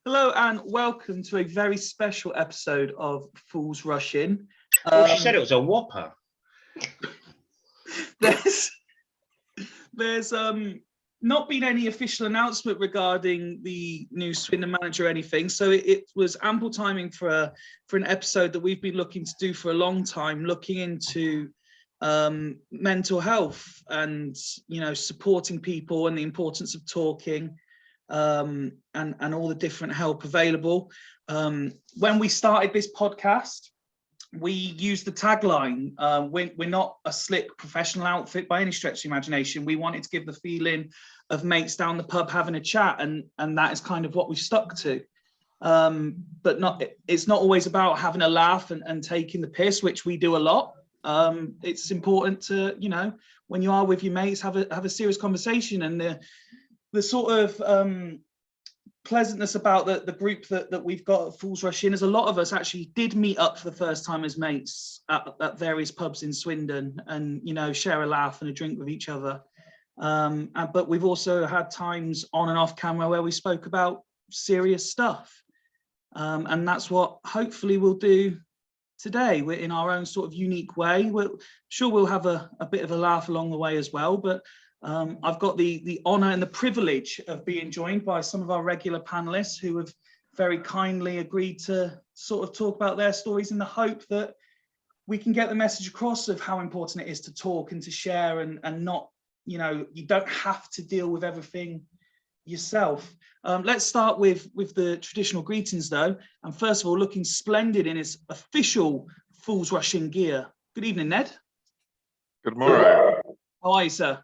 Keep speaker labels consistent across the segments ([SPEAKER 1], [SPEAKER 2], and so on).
[SPEAKER 1] Hello and welcome to a very special episode of Fools Rush In.
[SPEAKER 2] She said it was a whopper.
[SPEAKER 1] There's not been any official announcement regarding the new Swindon manager or anything, so it was ample timing for an episode that we've been looking to do for a long time, looking into mental health and supporting people and the importance of talking. And all the different help available. When we started this podcast, we used the tagline, we're not a slick professional outfit by any stretch of the imagination. We wanted to give the feeling of mates down the pub having a chat, and that is kind of what we've stuck to. But it's not always about having a laugh and taking the piss, which we do a lot. It's important to, when you are with your mates, have a serious conversation. And the sort of pleasantness about the group that we've got at Fools Rush In is a lot of us actually did meet up for the first time as mates at various pubs in Swindon and, share a laugh and a drink with each other. But we've also had times on and off camera where we spoke about serious stuff. And that's what hopefully we'll do today. We're in our own sort of unique way. We'll have a bit of a laugh along the way as well, but I've got the honour and the privilege of being joined by some of our regular panellists who have very kindly agreed to sort of talk about their stories in the hope that we can get the message across of how important it is to talk and to share and not, you don't have to deal with everything yourself. Let's start with the traditional greetings though. And first of all, looking splendid in his official Fools Rush In gear. Good evening, Ned.
[SPEAKER 3] Good morning.
[SPEAKER 1] How are you, sir?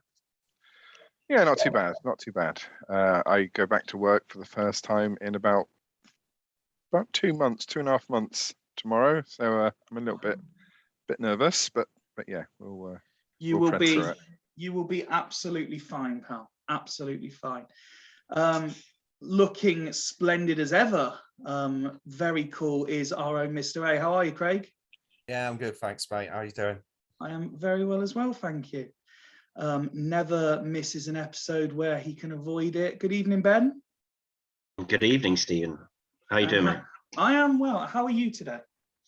[SPEAKER 3] Yeah, not too bad, not too bad. I go back to work for the first time in about 2 months, 2.5 months tomorrow. So I'm a little bit nervous, but yeah, we'll
[SPEAKER 1] you will be absolutely fine, pal. Absolutely fine. Looking splendid as ever. Very cool is our own Mr. A. How are you, Craig?
[SPEAKER 4] Yeah, I'm good, thanks, mate. How are you doing?
[SPEAKER 1] I am very well as well, thank you. Never misses an episode where he can avoid it. Good evening, Ben.
[SPEAKER 2] Good evening, Stephen. How you doing, mate?
[SPEAKER 1] I am well. How are you today?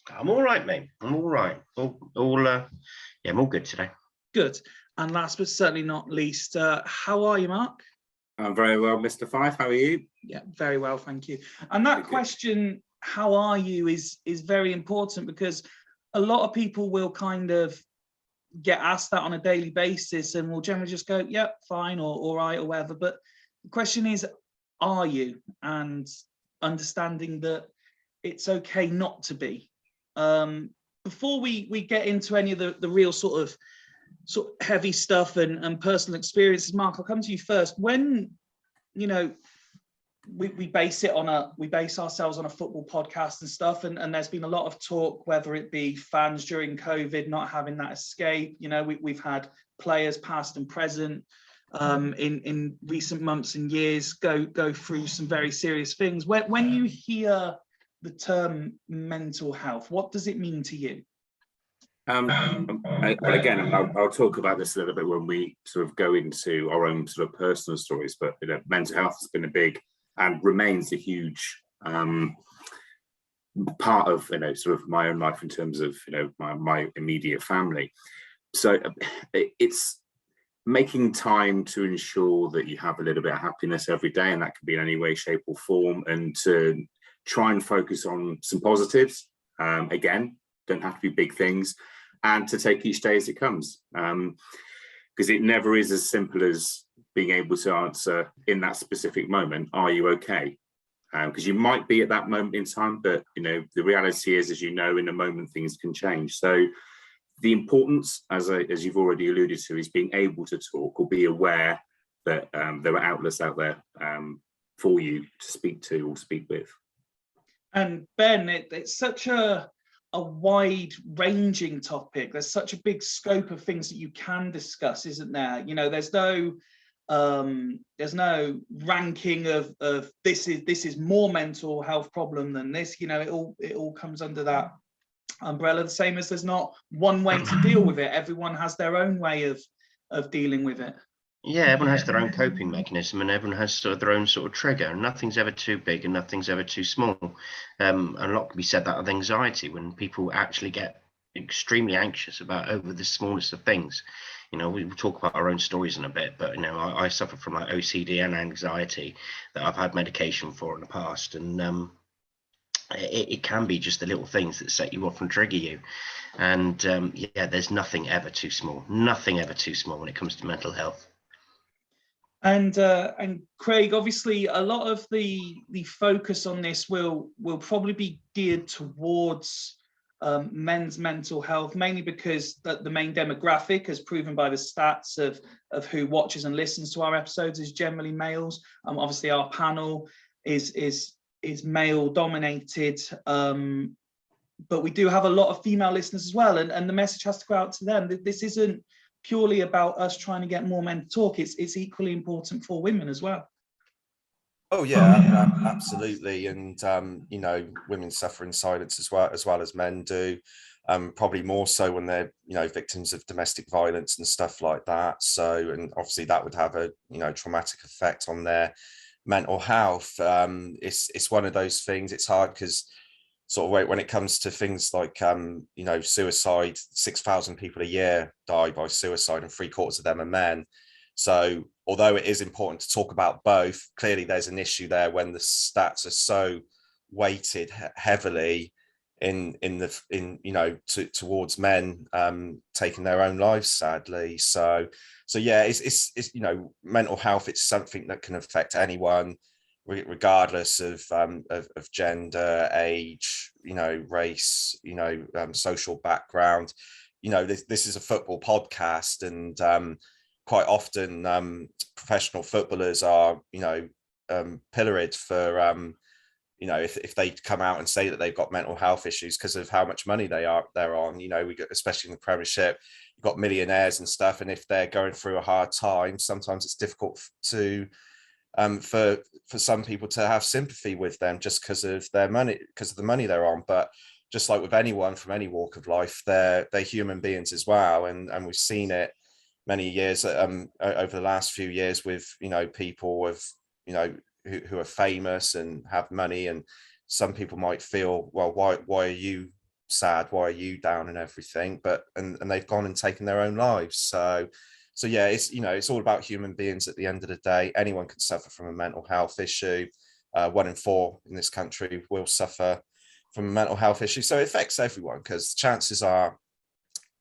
[SPEAKER 2] I'm all right, mate. I'm all right. I'm all good today.
[SPEAKER 1] Good. And last but certainly not least, how are you, Mark?
[SPEAKER 5] I'm very well, Mr. Fife. How are you?
[SPEAKER 1] Yeah, very well, thank you. And that question, how are you, is very important because a lot of people will kind of get asked that on a daily basis and will generally just go, yep, fine, or all right, or whatever. But the question is, are you? And understanding that it's okay not to be. Before we get into any of the real sort of heavy stuff and personal experiences, Mark, I'll come to you first. When, we base ourselves on a football podcast and stuff, and there's been a lot of talk, whether it be fans during COVID not having that escape. We've had players past and present in recent months and years go through some very serious things. When you hear the term mental health, what does it mean to you?
[SPEAKER 5] Again, I'll talk about this a little bit when we sort of go into our own sort of personal stories, but mental health has been a big and remains a huge part of sort of my own life in terms of my immediate family. So it's making time to ensure that you have a little bit of happiness every day, and that can be in any way, shape or form, and to try and focus on some positives. Again, don't have to be big things, and to take each day as it comes, because it never is as simple as being able to answer in that specific moment, are you okay? Because you might be at that moment in time, but the reality is, as in a moment things can change. So the importance, as you've already alluded to, is being able to talk or be aware that there are outlets out there for you to speak to or speak with.
[SPEAKER 1] And Ben, it's such a wide-ranging topic. There's such a big scope of things that you can discuss, isn't there? There's no ranking of this is more mental health problem than this. It all comes under that umbrella. The same as there's not one way to deal with it. Everyone has their own way of dealing with it.
[SPEAKER 2] Yeah, everyone has their own coping mechanism, and everyone has sort of their own sort of trigger, and nothing's ever too big and nothing's ever too small. And a lot can be said that of anxiety, when people actually get extremely anxious about over the smallest of things. You know, we will talk about our own stories in a bit, but you know, I suffer from like OCD and anxiety that I've had medication for in the past, and it can be just the little things that set you off and trigger you. And yeah, there's nothing ever too small, nothing ever too small when it comes to mental health.
[SPEAKER 1] And Craig, obviously, a lot of the focus on this will probably be geared towards men's mental health, mainly because the main demographic, as proven by the stats of who watches and listens to our episodes, is generally males. Obviously, our panel is male dominated, but we do have a lot of female listeners as well, and the message has to go out to them. This isn't purely about us trying to get more men to talk. It's equally important for women as well.
[SPEAKER 4] Oh yeah, absolutely. And you know, women suffer in silence as well as men do. Probably more so when they're, you know, victims of domestic violence and stuff like that. So, and obviously that would have a, you know, traumatic effect on their mental health. It's one of those things. It's hard because sort of when it comes to things like you know, suicide, 6,000 people a year die by suicide, and 3/4 of them are men. So although it is important to talk about both, clearly there's an issue there when the stats are so weighted heavily in you know, towards men taking their own lives, sadly. So yeah, it's you know, mental health, it's something that can affect anyone regardless of gender, age, you know, race, you know, social background. You know, this is a football podcast, and quite often professional footballers are, you know, pilloried for you know, if they come out and say that they've got mental health issues because of how much money they're on. You know, we get, especially in the Premiership, you've got millionaires and stuff, and if they're going through a hard time, sometimes it's difficult to for some people to have sympathy with them just because of their money, because of the money they're on. But just like with anyone from any walk of life, they're human beings as well, and we've seen it many years over the last few years with, you know, people with, you know, who are famous and have money, and some people might feel, well, why are you sad, why are you down and everything, but and they've gone and taken their own lives. So yeah, it's, you know, it's all about human beings at the end of the day. Anyone can suffer from a mental health issue. 1 in 4 in this country will suffer from a mental health issue. So it affects everyone, because chances are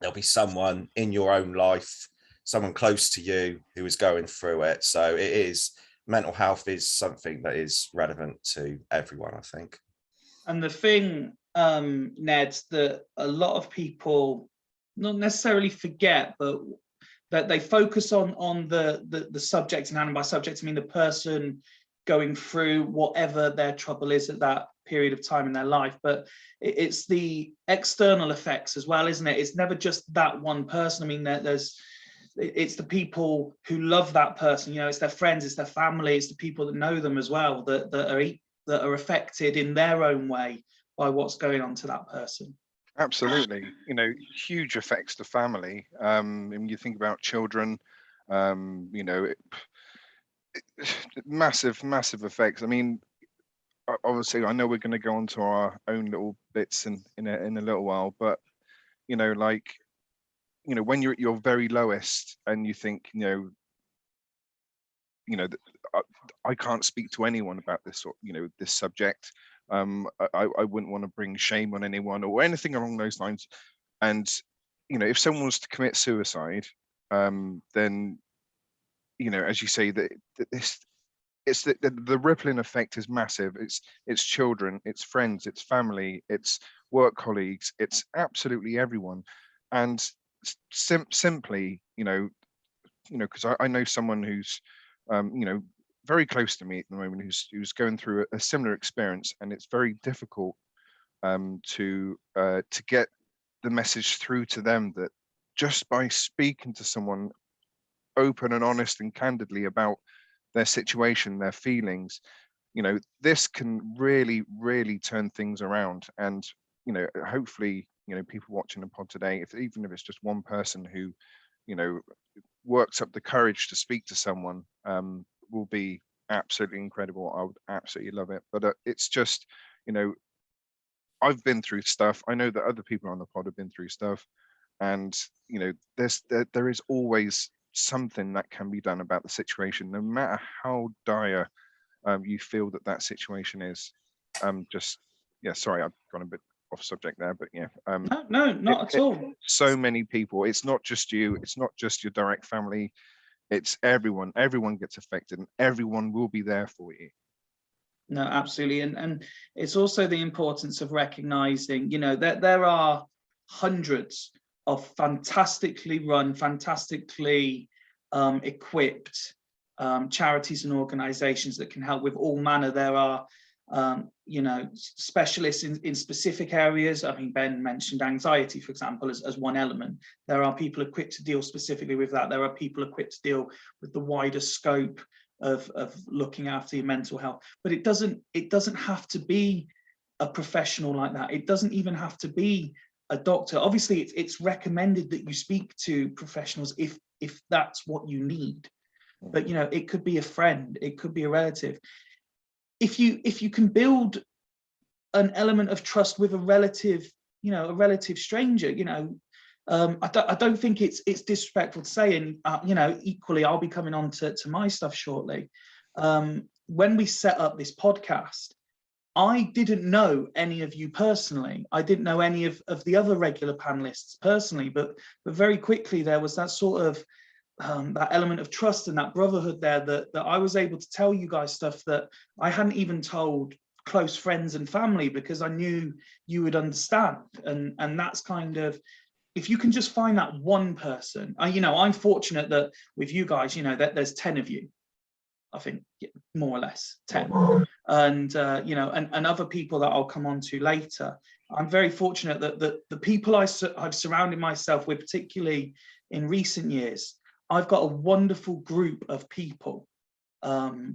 [SPEAKER 4] there'll be someone in your own life, someone close to you, who is going through it. So it is, mental health is something that is relevant to everyone, I think.
[SPEAKER 1] And the thing, Ned, that a lot of people not necessarily forget, but that they focus on the subject in hand. And by subject, I mean the person going through whatever their trouble is at that period of time in their life. But it's the external effects as well, isn't it? It's never just that one person. I mean, it's the people who love that person. You know, it's their friends, it's their family, it's the people that know them as well, that are affected in their own way by what's going on to that person.
[SPEAKER 3] Absolutely, you know, huge effects to family. When you think about children, you know, massive effects. I mean, obviously, I know we're going to go on to our own little bits in a little while, but you know, like, you know, when you're at your very lowest and you think, you know, I can't speak to anyone about this, or, you know, this subject. I wouldn't want to bring shame on anyone or anything along those lines. And, you know, if someone was to commit suicide, then, you know, as you say, that it's the rippling effect is massive. It's children, it's friends, it's family, it's work colleagues, it's absolutely everyone. And simply, you know, because I know someone who's, you know, very close to me at the moment, who's going through a similar experience, and it's very difficult to get the message through to them that just by speaking to someone open and honest and candidly about their situation, their feelings, you know, this can really turn things around. And, you know, hopefully, you know, people watching the pod today, even if it's just one person who, you know, worked up the courage to speak to someone will be absolutely incredible. I would absolutely love it. But it's just, you know, I've been through stuff. I know that other people on the pod have been through stuff, and you know, there is always something that can be done about the situation, no matter how dire you feel that situation is. Just, yeah, sorry, I've gone a bit off subject there, but yeah.
[SPEAKER 1] No, not at all.
[SPEAKER 3] So many people. It's not just you. It's not just your direct family. It's everyone. Everyone gets affected, and everyone will be there for you.
[SPEAKER 1] No, absolutely. And it's also the importance of recognizing, you know, that there are hundreds of fantastically run, fantastically equipped charities and organizations that can help with all manner. There are, you know, specialists in specific areas. I mean, Ben mentioned anxiety, for example, as one element. There are people equipped to deal specifically with that. There are people equipped to deal with the wider scope of looking after your mental health. But it doesn't have to be a professional like that. It doesn't even have to be a doctor. Obviously, it's recommended that you speak to professionals if that's what you need. But you know, it could be a friend, it could be a relative. If you can build an element of trust with a relative, you know, a relative stranger, you know, I don't think it's disrespectful to say, and you know, equally, I'll be coming on to my stuff shortly. When we set up this podcast, I didn't know any of you personally. I didn't know any of the other regular panelists personally, but very quickly there was that sort of that element of trust and that brotherhood there that I was able to tell you guys stuff that I hadn't even told close friends and family, because I knew you would understand. And that's kind of, if you can just find that one person, you know, I'm fortunate that with you guys, you know, that there's 10 of you, I think, more or less 10, and you know, and other people that I'll come on to later. I'm very fortunate that the people I've surrounded myself with, particularly in recent years, I've got a wonderful group of people,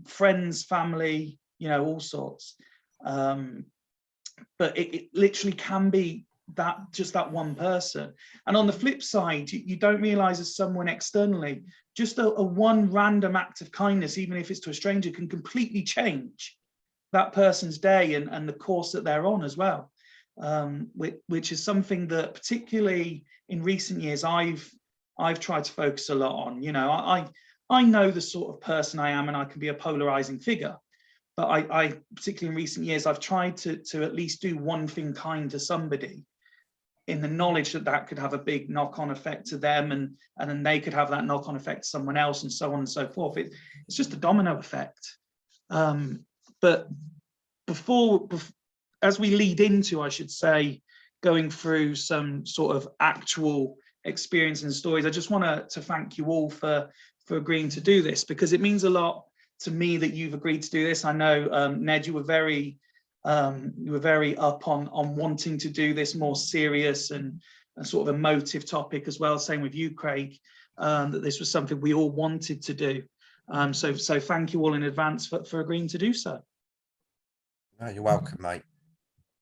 [SPEAKER 1] friends, family, you know, all sorts. But it literally can be that, just that one person. And on the flip side, you don't realize as someone externally, just a one random act of kindness, even if it's to a stranger, can completely change that person's day and the course that they're on as well. Which is something that particularly in recent years I've tried to focus a lot on. You know, I know the sort of person I am, and I can be a polarizing figure, but I particularly in recent years, I've tried to at least do one thing kind to somebody, in the knowledge that could have a big knock-on effect to them, and then they could have that knock-on effect to someone else, and so on and so forth. It's just a domino effect. But before, as we lead into, I should say, going through some sort of actual experience and stories, I just want to thank you all for agreeing to do this, because it means a lot to me that you've agreed to do this. I know, Ned, you were very up on wanting to do this more serious and a sort of emotive topic as well. Same with you, Craig, that this was something we all wanted to do. So thank you all in advance for agreeing to do so.
[SPEAKER 4] No, you're welcome, mate.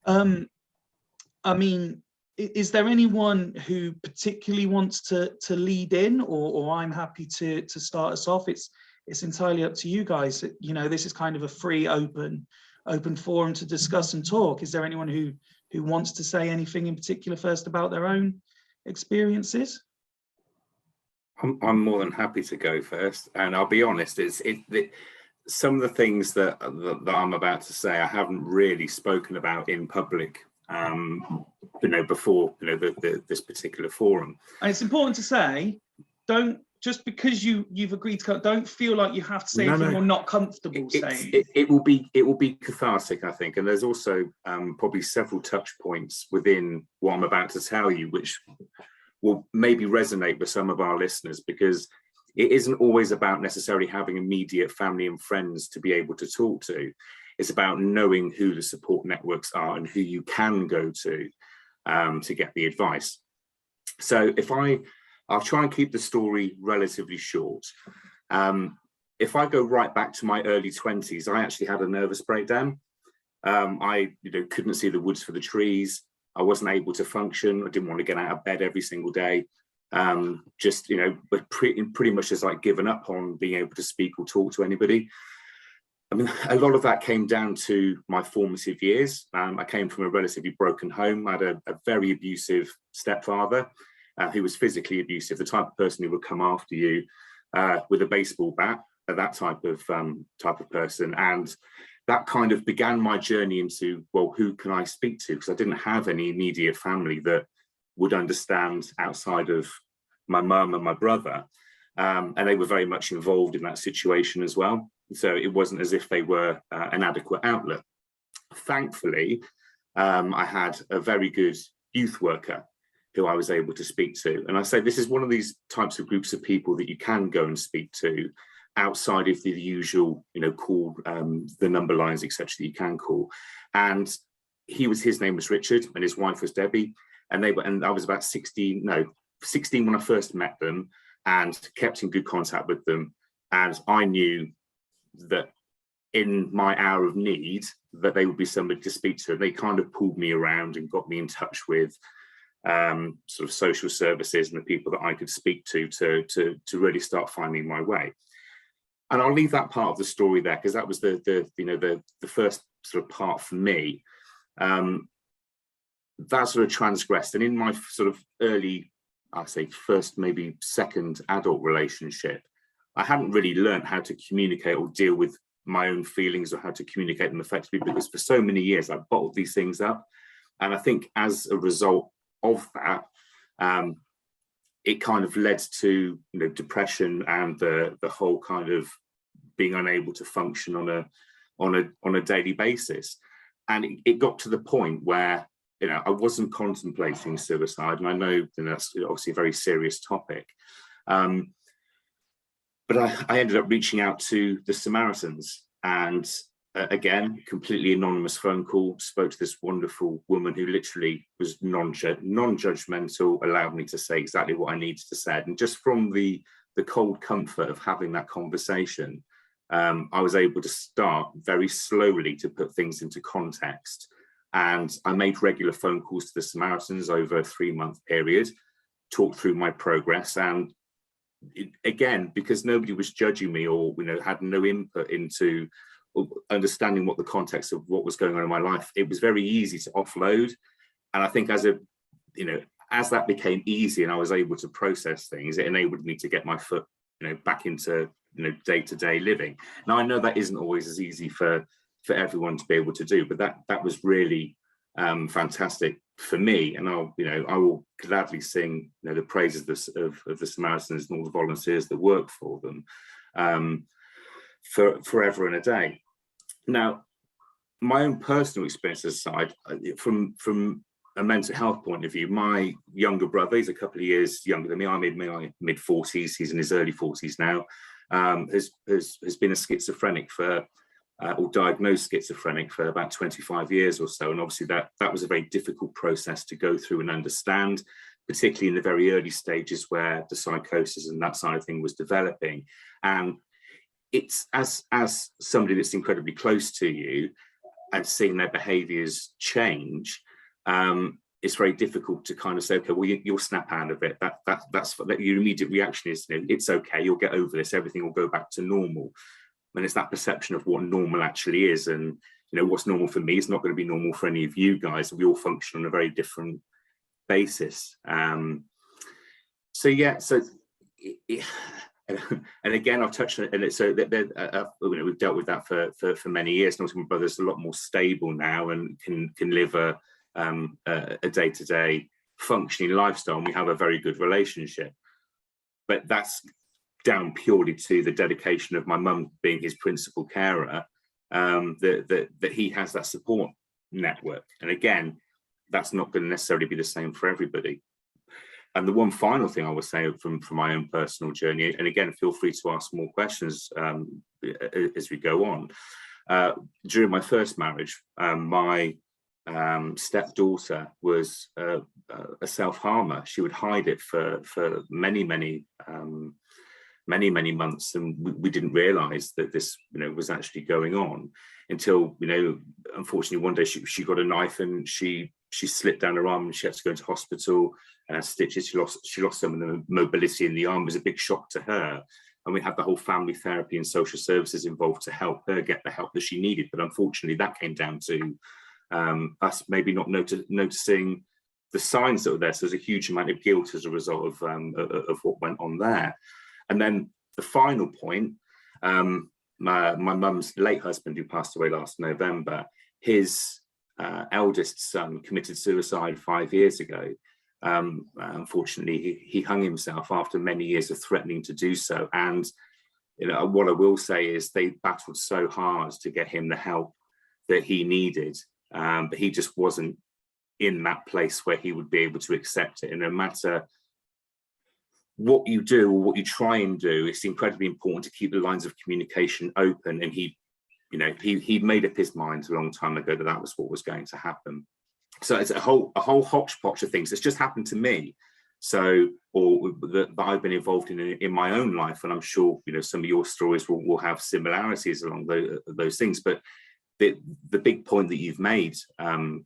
[SPEAKER 1] I mean, is there anyone who particularly wants to lead in, or I'm happy to start us off? It's entirely up to you guys. You know, this is kind of a free, open forum to discuss and talk. Is there anyone who wants to say anything in particular first about their own experiences?
[SPEAKER 5] I'm more than happy to go first, and I'll be honest, some of the things that I'm about to say I haven't really spoken about in public, you know, before, you know, this particular forum. And
[SPEAKER 1] it's important to say, don't, just because you've agreed to, don't feel like you have to say anything you're not comfortable saying.
[SPEAKER 5] It will be cathartic, I think, and there's also probably several touch points within what I'm about to tell you, which will maybe resonate with some of our listeners, because it isn't always about necessarily having immediate family and friends to be able to talk to. It's about knowing who the support networks are and who you can go to get the advice. So I'll try and keep the story relatively short. If I go right back to my early 20s, I actually had a nervous breakdown. I couldn't see the woods for the trees. I wasn't able to function. I didn't want to get out of bed every single day. just, but pretty much just like given up on being able to speak or talk to anybody. I mean, a lot of that came down to my formative years. I came from a relatively broken home. I had a very abusive stepfather who was physically abusive, the type of person who would come after you with a baseball bat, that type of person. And that kind of began my journey into, well, who can I speak to? Because I didn't have any immediate family that would understand outside of my mum and my brother. And they were very much involved in that situation as well. So it wasn't as if they were an adequate outlet. Thankfully, I had a very good youth worker who I was able to speak to. And I say this is one of these types of groups of people that you can go and speak to outside of the usual, call the number lines, etc. that you can call. And his name was Richard and his wife was Debbie. And I was about 16 when I first met them and kept in good contact with them. And I knew that in my hour of need, that they would be somebody to speak to. And they kind of pulled me around and got me in touch with sort of social services and the people that I could speak to really start finding my way. And I'll leave that part of the story there because that was the first sort of part for me. That sort of transgressed, and in my sort of early, I say first, maybe second adult relationship, I hadn't really learned how to communicate or deal with my own feelings or how to communicate them effectively, because for so many years I bottled these things up. And I think as a result of that, it kind of led to depression and the whole kind of being unable to function on a daily basis. And it got to the point where I wasn't contemplating suicide, and I know that's obviously a very serious topic. But I ended up reaching out to the Samaritans, and again, completely anonymous phone call, spoke to this wonderful woman who literally was non-judgmental, allowed me to say exactly what I needed to say. And just from the cold comfort of having that conversation, I was able to start very slowly to put things into context. And I made regular phone calls to the Samaritans over a 3-month period, talked through my progress. And again, because nobody was judging me or had no input into understanding what the context of what was going on in my life, it was very easy to offload. And I think as that became easy and I was able to process things, it enabled me to get my foot back into day-to-day living. Now I know that isn't always as easy for everyone to be able to do, but that was really fantastic for me. And I will gladly sing the praises of the Samaritans and all the volunteers that work for them for forever and a day. Now, my own personal experience aside, from a mental health point of view, my younger brother, he's a couple of years younger than me. I'm in my mid-40s. He's in his early 40s now. Has been a schizophrenic or diagnosed schizophrenic for about 25 years or so. And obviously that was a very difficult process to go through and understand, particularly in the very early stages where the psychosis and that side of thing was developing. And it's as somebody that's incredibly close to you and seeing their behaviors change, it's very difficult to kind of say, okay, well, you'll snap out of it. That's your immediate reaction is, it's okay, you'll get over this, everything will go back to normal. And it's that perception of what normal actually is. And, what's normal for me is not going to be normal for any of you guys. We all function on a very different basis. And again, I've touched on it. And so we've dealt with that for many years. And also my brother's a lot more stable now and can live a day-to-day functioning lifestyle. And we have a very good relationship. But that's down purely to the dedication of my mum being his principal carer, that he has that support network. And again, that's not going to necessarily be the same for everybody. And the one final thing I will say from my own personal journey, and again, feel free to ask more questions as we go on. During my first marriage, my stepdaughter was a self-harmer. She would hide it for many months, and we didn't realize that this was actually going on until unfortunately one day she got a knife and she she slipped down her arm and she had to go into hospital and had stitches. She lost some of the mobility in the arm. It was a big shock to her. And we had the whole family therapy and social services involved to help her get the help that she needed. But unfortunately, that came down to us maybe not noticing the signs that were there. So there's a huge amount of guilt as a result of what went on there. And then the final point, my mum's late husband, who passed away last November, his eldest son committed suicide 5 years ago. Unfortunately, he hung himself after many years of threatening to do so. And what I will say is they battled so hard to get him the help that he needed, but he just wasn't in that place where he would be able to accept it. And no matter what you do or what you try and do, it's incredibly important to keep the lines of communication open. And he made up his mind a long time ago that was what was going to happen. So it's a whole hodgepodge of things that's just happened to me. So, or that I've been involved in my own life, and I'm sure some of your stories will have similarities along those things. But the big point that you've made,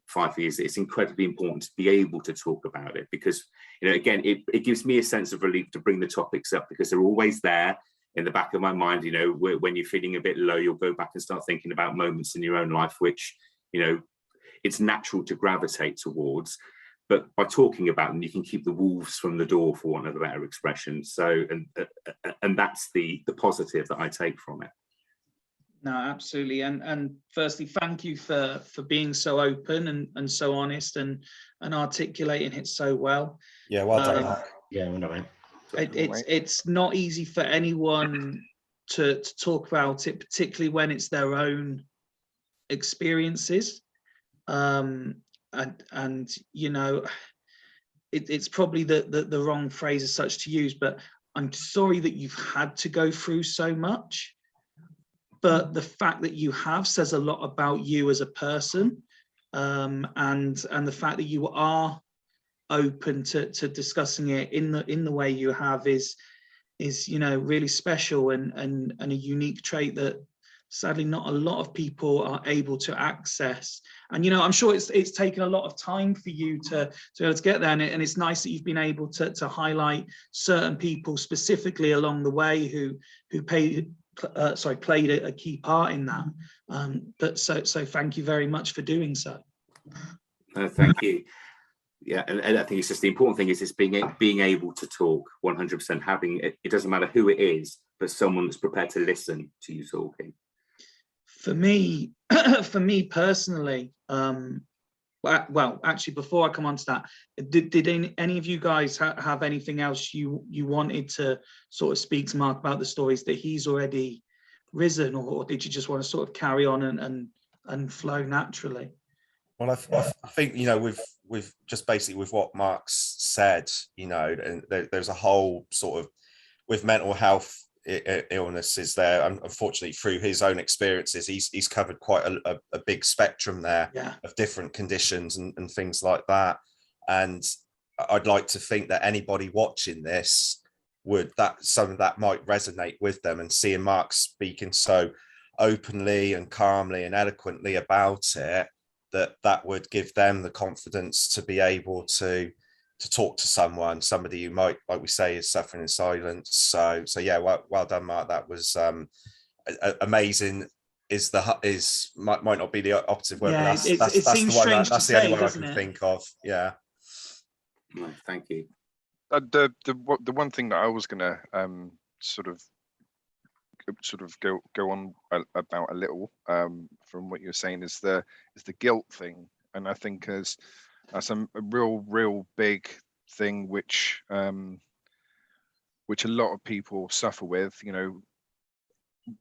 [SPEAKER 5] Fife, is it's incredibly important to be able to talk about it, because again, it gives me a sense of relief to bring the topics up, because they're always there in the back of my mind. When you're feeling a bit low, you'll go back and start thinking about moments in your own life which it's natural to gravitate towards, but by talking about them, you can keep the wolves from the door, for want of a better expression. So, and that's the positive that I take from it.
[SPEAKER 1] No, absolutely. And firstly, thank you for being so open and so honest and articulating it so well.
[SPEAKER 4] Yeah, well done, Mark.
[SPEAKER 2] Yeah, well done.
[SPEAKER 1] It's not easy for anyone to talk about it, particularly when it's their own experiences. It's probably the wrong phrase as such to use, but I'm sorry that you've had to go through so much. But the fact that you have says a lot about you as a person, and the fact that you are open to discussing it in the way you have is really special and a unique trait that sadly not a lot of people are able to access. And I'm sure it's taken a lot of time for you to be able to get there, and it's nice that you've been able to highlight certain people specifically along the way who played a key part in that. So thank you very much for doing so.
[SPEAKER 5] Thank you. Yeah, and I think it's just the important thing is it's being able to talk 100%, having it doesn't matter who it is, but someone that's prepared to listen to you talking.
[SPEAKER 1] For me personally, well, actually, before I come on to that, did any of you guys have anything else you wanted to sort of speak to Mark about the stories that he's already risen, or did you just want to sort of carry on and flow naturally?
[SPEAKER 4] Well, I think with just basically with what Mark's said, and there's a whole sort of with mental health illnesses there. Unfortunately, through his own experiences, he's covered quite a big spectrum there of different conditions and things like that. And I'd like to think that anybody watching this some of that might resonate with them, and seeing Mark speaking so openly and calmly and eloquently about it, that would give them the confidence to be able to talk to somebody who might, like we say, is suffering in silence. So yeah, well done, Mark. That was amazing. Might not be the operative word,
[SPEAKER 1] yeah,
[SPEAKER 4] but that's the only one I can think of. Yeah.
[SPEAKER 5] No, thank you.
[SPEAKER 3] The one thing that I was gonna sort of go on about a little from what you're saying is the guilt thing, and I think that's a real big thing which a lot of people suffer with.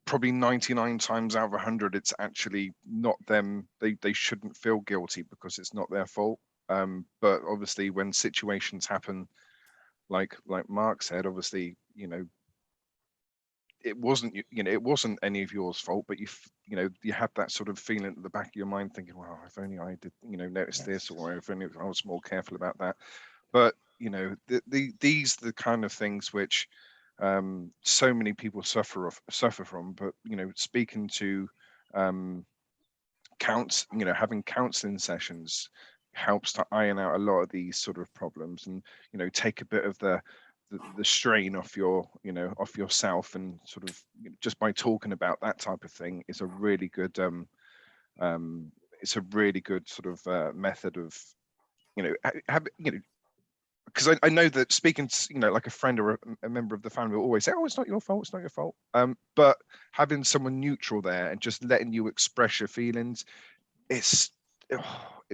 [SPEAKER 3] Probably 99 times out of 100 it's actually not them. They shouldn't feel guilty because it's not their fault, but obviously when situations happen like Mark said, obviously it wasn't any of yours fault, but you had that sort of feeling at the back of your mind thinking, well, if only I did notice this, or if only I was more careful about that. But these are the kind of things which so many people suffer from. But speaking to having counseling sessions, helps to iron out a lot of these sort of problems, and take a bit of the strain off your off yourself, and sort of just by talking about that type of thing is a really good it's a really good sort of method of because I know that speaking to like a friend or a member of the family will always say, oh, it's not your fault, it's not your fault, but having someone neutral there and just letting you express your feelings, it's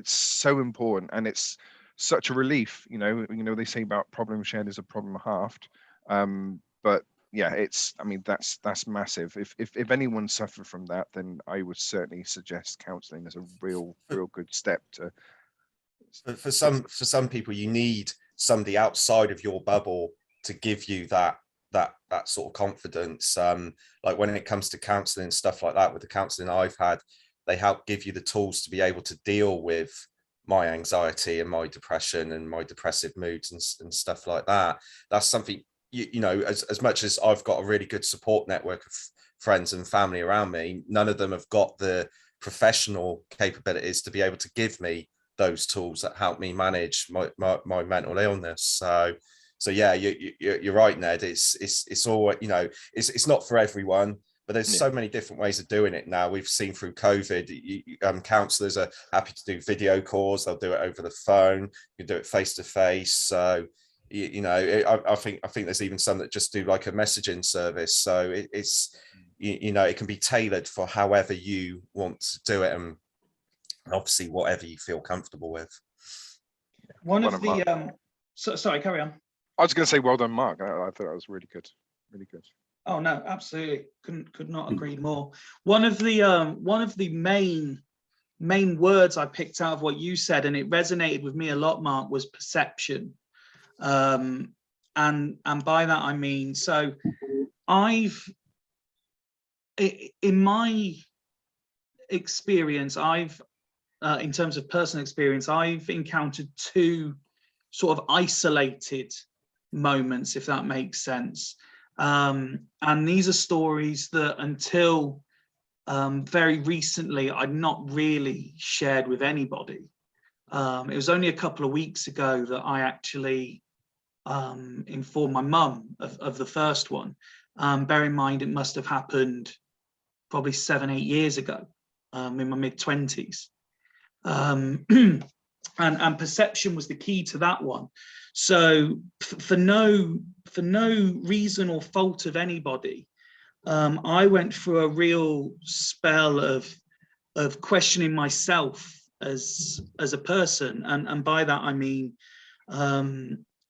[SPEAKER 3] so important, and it's such a relief. They say about problem shared is a problem halved, but yeah, I mean that's massive. If anyone suffered from that, then I would certainly suggest counselling as a real good step to.
[SPEAKER 4] For some people, you need somebody outside of your bubble to give you that sort of confidence. Like when it comes to counselling and stuff like that, with the counselling I've had, they help give you the tools to be able to deal with my anxiety and my depression and my depressive moods and stuff like that. That's something, as much as I've got a really good support network of friends and family around me, none of them have got the professional capabilities to be able to give me those tools that help me manage my mental illness. So yeah, you're right, Ned. It's all, it's not for everyone, but there's so many different ways of doing it now. We've seen through COVID, counsellors are happy to do video calls. They'll do it over the phone. You can do it face to face. So I think there's even some that just do like a messaging service. So it's it can be tailored for however you want to do it, and obviously whatever you feel comfortable with.
[SPEAKER 1] One of the sorry, carry on.
[SPEAKER 3] I was going to say, well done, Mark. I thought that was really good.
[SPEAKER 1] Oh no, absolutely, could not agree more. One of the main words I picked out of what you said, and it resonated with me a lot, Mark, was perception. And by that I mean, so in my experience, in terms of personal experience, I've encountered two sort of isolated moments, if that makes sense. And these are stories that until very recently I'd not really shared with anybody. It was only a couple of weeks ago that I actually informed my mum of the first one. Bear in mind, it must have happened probably 7-8 years ago, in my mid-20s. And perception was the key to that one. So for no reason or fault of anybody, I went through a real spell of questioning myself as a person, and by that I mean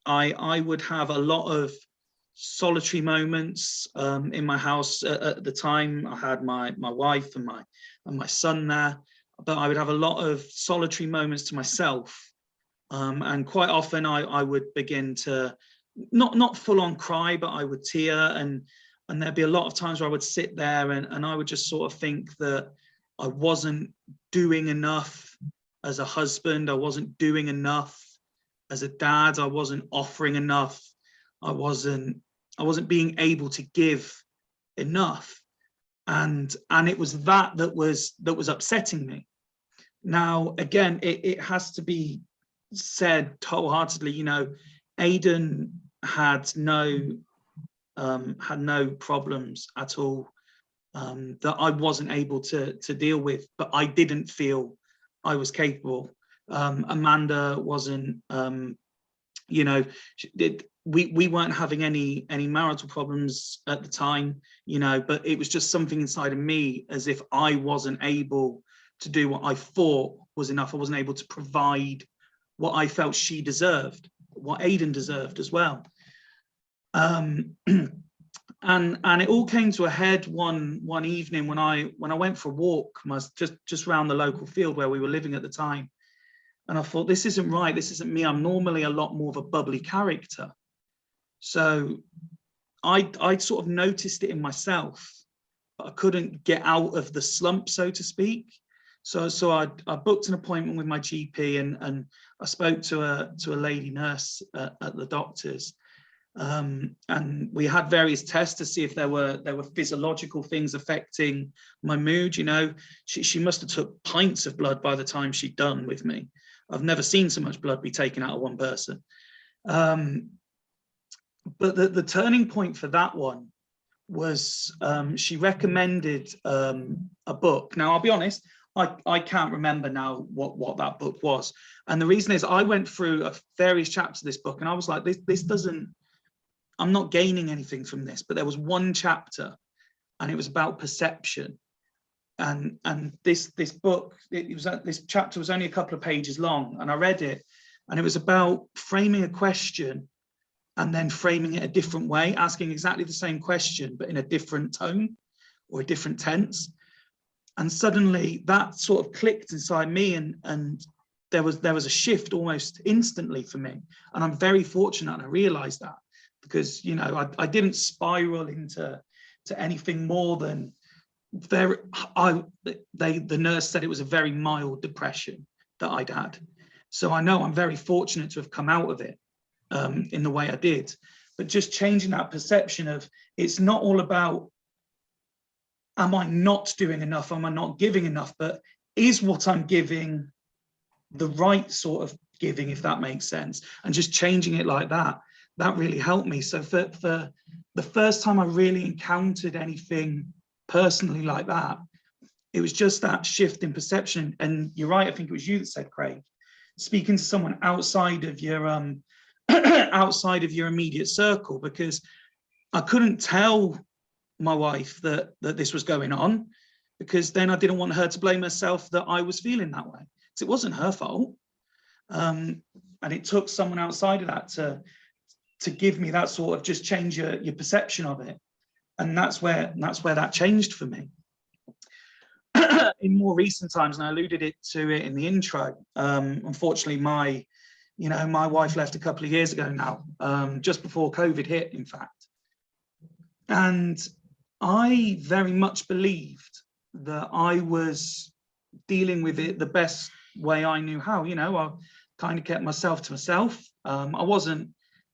[SPEAKER 1] I would have a lot of solitary moments in my house. At the time I had my wife and my son there, but I would have a lot of solitary moments to myself, and quite often I would begin to not full on cry, but I would tear, and there'd be a lot of times where I would sit there and I would just sort of think that I wasn't doing enough as a husband, I wasn't doing enough as a dad, I wasn't offering enough, I wasn't being able to give enough, and it was that was upsetting me. Now again, it has to be said wholeheartedly, Aidan had no problems at all that I wasn't able to deal with, but I didn't feel I was capable. Amanda wasn't, we weren't having any marital problems at the time, but it was just something inside of me, as if I wasn't able to do what I thought was enough. I wasn't able to provide what I felt she deserved, what Aidan deserved as well. And it all came to a head one evening when I went for a walk, just around the local field where we were living at the time. And I thought, this isn't right, this isn't me. I'm normally a lot more of a bubbly character. So I sort of noticed it in myself, but I couldn't get out of the slump, so to speak. So I booked an appointment with my GP, and I spoke to a lady nurse at the doctor's. And we had various tests to see if there were physiological things affecting my mood. She must have took pints of blood by the time she'd done with me. I've never seen so much blood be taken out of one person. But the turning point for that one was she recommended a book. Now, I'll be honest, I can't remember now what that book was. And the reason is I went through various chapters of this book and I was like, this doesn't, I'm not gaining anything from this. But there was one chapter and it was about perception. And this book, this chapter was only a couple of pages long, and I read it, and it was about framing a question and then framing it a different way, asking exactly the same question, but in a different tone or a different tense. And suddenly that sort of clicked inside me, and there was a shift almost instantly for me. And I'm very fortunate, and I realized that, because, you know, I didn't spiral into anything more than the nurse said it was a very mild depression that I'd had. So I know I'm very fortunate to have come out of it in the way I did. But just changing that perception of, it's not all about, am I not doing enough? Am I not giving enough? But is what I'm giving the right sort of giving, if that makes sense? And just changing it like that really helped me. So for the first time I really encountered anything personally like that, it was just that shift in perception. And you're right, I think it was you that said, Craig, speaking to someone outside of your outside of your immediate circle, because I couldn't tell my wife that this was going on, because then I didn't want her to blame herself that I was feeling that way, because it wasn't her fault. And it took someone outside of that to give me that sort of, just change your perception of it. And that's where that changed for me. In more recent times, and I alluded to it in the intro, unfortunately, my wife left a couple of years ago now, just before COVID hit, in fact. And I very much believed that I was dealing with it the best way I knew how. You know, I kind of kept myself to myself. I wasn't,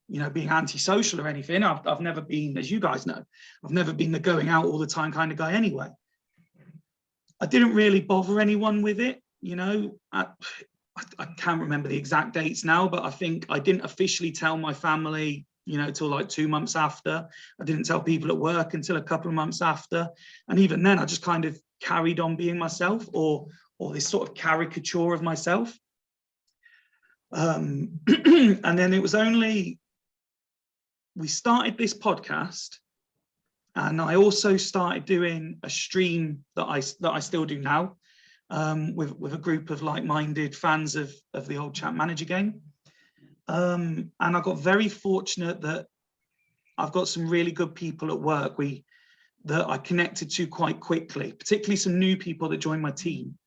[SPEAKER 1] you know, being antisocial or anything. I've never been, as you guys know, I've never been the going out all the time kind of guy anyway. I didn't really bother anyone with it, you know. I can't remember the exact dates now, but I think I didn't officially tell my family, you know, till like 2 months after. I didn't tell people at work until a couple of months after. And even then I just kind of carried on being myself, or this sort of caricature of myself. And then it was only, we started this podcast, and I also started doing a stream that I still do now, with a group of like-minded fans of the old Champ Manager game. And I got very fortunate that I've got some really good people at work that I connected to quite quickly, particularly some new people that joined my team.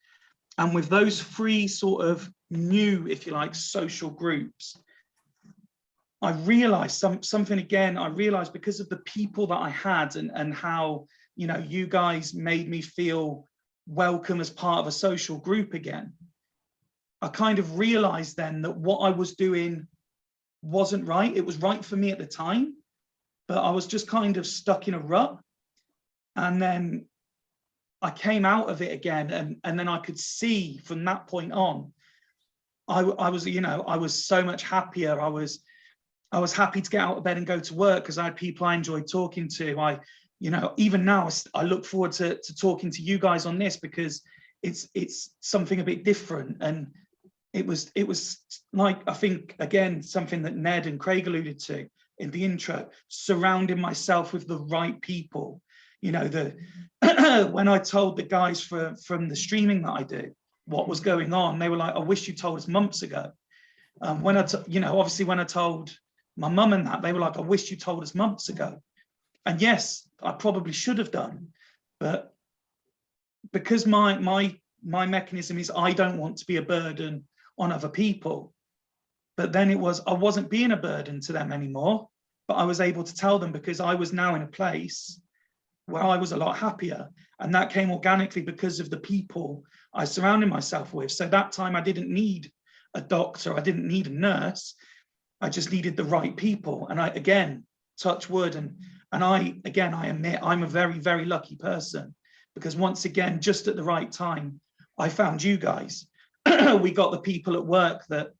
[SPEAKER 1] And with those 3 sort of new, if you like, social groups, I realized something again. I realized, because of the people that I had, and how, you know, you guys made me feel welcome as part of a social group again. I kind of realized then that what I was doing wasn't right. It was right for me at the time, but I was just kind of stuck in a rut. And then I came out of it again, and then I could see from that point on, I was, you know, I was so much happier. I was happy to get out of bed and go to work, because I had people I enjoyed talking to. You know, even now I look forward to talking to you guys on this, because it's something a bit different. And it was like, I think, again, something that Ned and Craig alluded to in the intro, surrounding myself with the right people. You know, when I told the guys from the streaming that I do what was going on, they were like, I wish you told us months ago. You know, obviously when I told my mum and that, they were like, I wish you told us months ago. And yes, I probably should have done, but because my mechanism is, I don't want to be a burden on other people. But then I wasn't being a burden to them anymore, but I was able to tell them, because I was now in a place where I was a lot happier. And that came organically because of the people I surrounded myself with. So that time I didn't need a doctor, I didn't need a nurse, I just needed the right people. And I, again, touch wood, and I admit I'm a very, very lucky person, because once again, just at the right time, I found you guys. we got the people at work that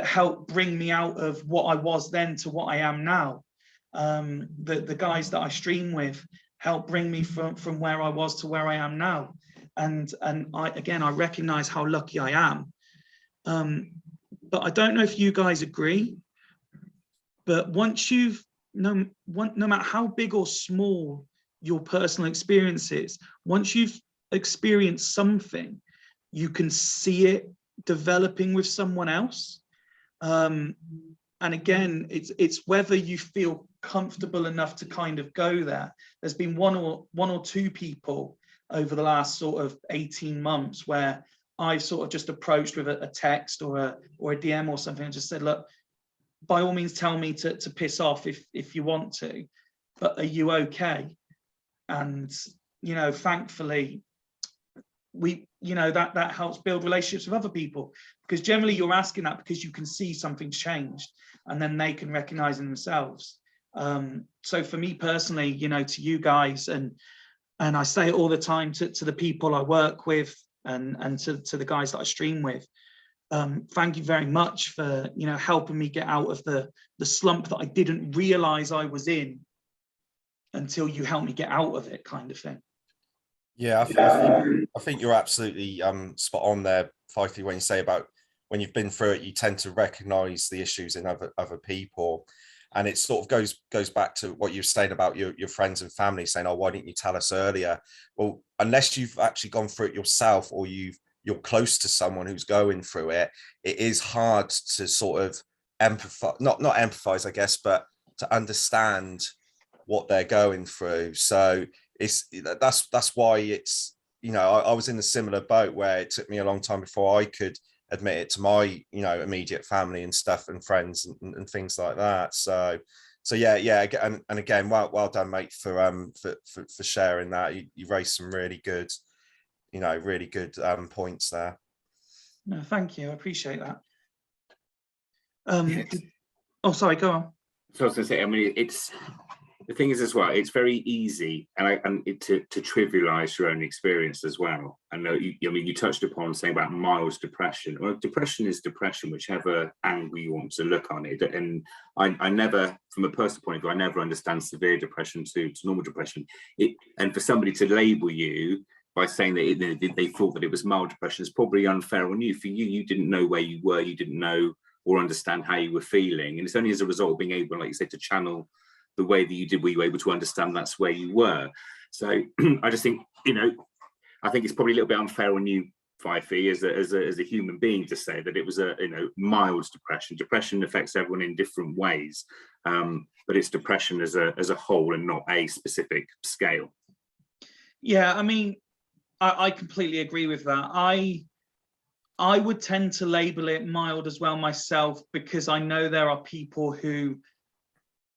[SPEAKER 1] helped bring me out of what I was then to what I am now. The guys that I stream with helped bring me from where I was to where I am now. And I recognize how lucky I am. But I don't know if you guys agree, but once no matter how big or small your personal experience is, once you've experienced something, you can see it developing with someone else. And again, it's whether you feel comfortable enough to kind of go there. There's been one or two people over the last sort of 18 months where I've sort of just approached with a text or a DM or something and just said, look, by all means tell me to piss off if you want to, but are you okay? And, you know, thankfully, that helps build relationships with other people, because generally you're asking that because you can see something's changed and then they can recognize in themselves. So for me personally, you know, to you guys, and I say it all the time to the people I work with and to the guys that I stream with, thank you very much for, you know, helping me get out of the slump that I didn't realize I was in until you helped me get out of it, kind of thing.
[SPEAKER 4] Yeah, I think you're absolutely spot on there, Fifey, when you say about when you've been through it, you tend to recognise the issues in other people. And it sort of goes back to what you were saying about your friends and family saying, oh, why didn't you tell us earlier? Well, unless you've actually gone through it yourself, or you're close to someone who's going through it, it is hard to sort of empathize, not empathize, I guess, but to understand what they're going through. So that's why it's, you know, I was in a similar boat where it took me a long time before I could admit it to my, you know, immediate family and stuff and friends and things like that. So yeah, and again, well done, mate, for sharing that. You raised some really good, you know, really good points there.
[SPEAKER 1] No, thank you, I appreciate that. Oh, sorry, go on. So
[SPEAKER 5] I was going to say, I mean, it's the thing is as well, it's very easy to trivialize your own experience as well. I know you touched upon saying about mild depression. Well, depression is depression, whichever angle you want to look on it. And I never, from a personal point of view, I never understand severe depression to normal depression. And for somebody to label you by saying that they thought that it was mild depression is probably unfair on you. For you didn't know where you were, you didn't know or understand how you were feeling. And it's only as a result of being able, like you said, to channel the way that you did, were you able to understand that's where you were. So I just think, you know, I think it's probably a little bit unfair on you, Fifey, as a human being, to say that it was a, you know, mild depression. Depression affects everyone in different ways, but it's depression as a whole and not a specific scale.
[SPEAKER 1] Yeah, I mean, I completely agree with that. I would tend to label it mild as well myself, because I know there are people who,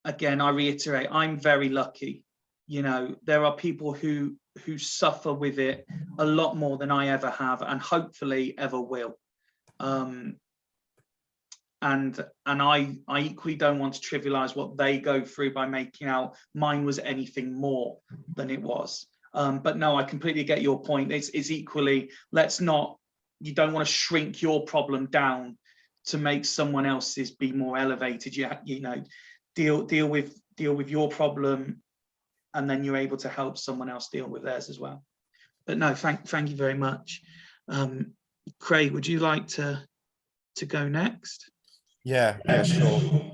[SPEAKER 1] again, I reiterate, I'm very lucky. You know, there are people who suffer with it a lot more than I ever have, and hopefully ever will. And I equally don't want to trivialize what they go through by making out mine was anything more than it was. But no, I completely get your point. It's equally, you don't want to shrink your problem down to make someone else's be more elevated. You know, deal with your problem, and then you're able to help someone else deal with theirs as well. But no, thank you very much. Craig, would you like to go next?
[SPEAKER 4] Yeah, sure.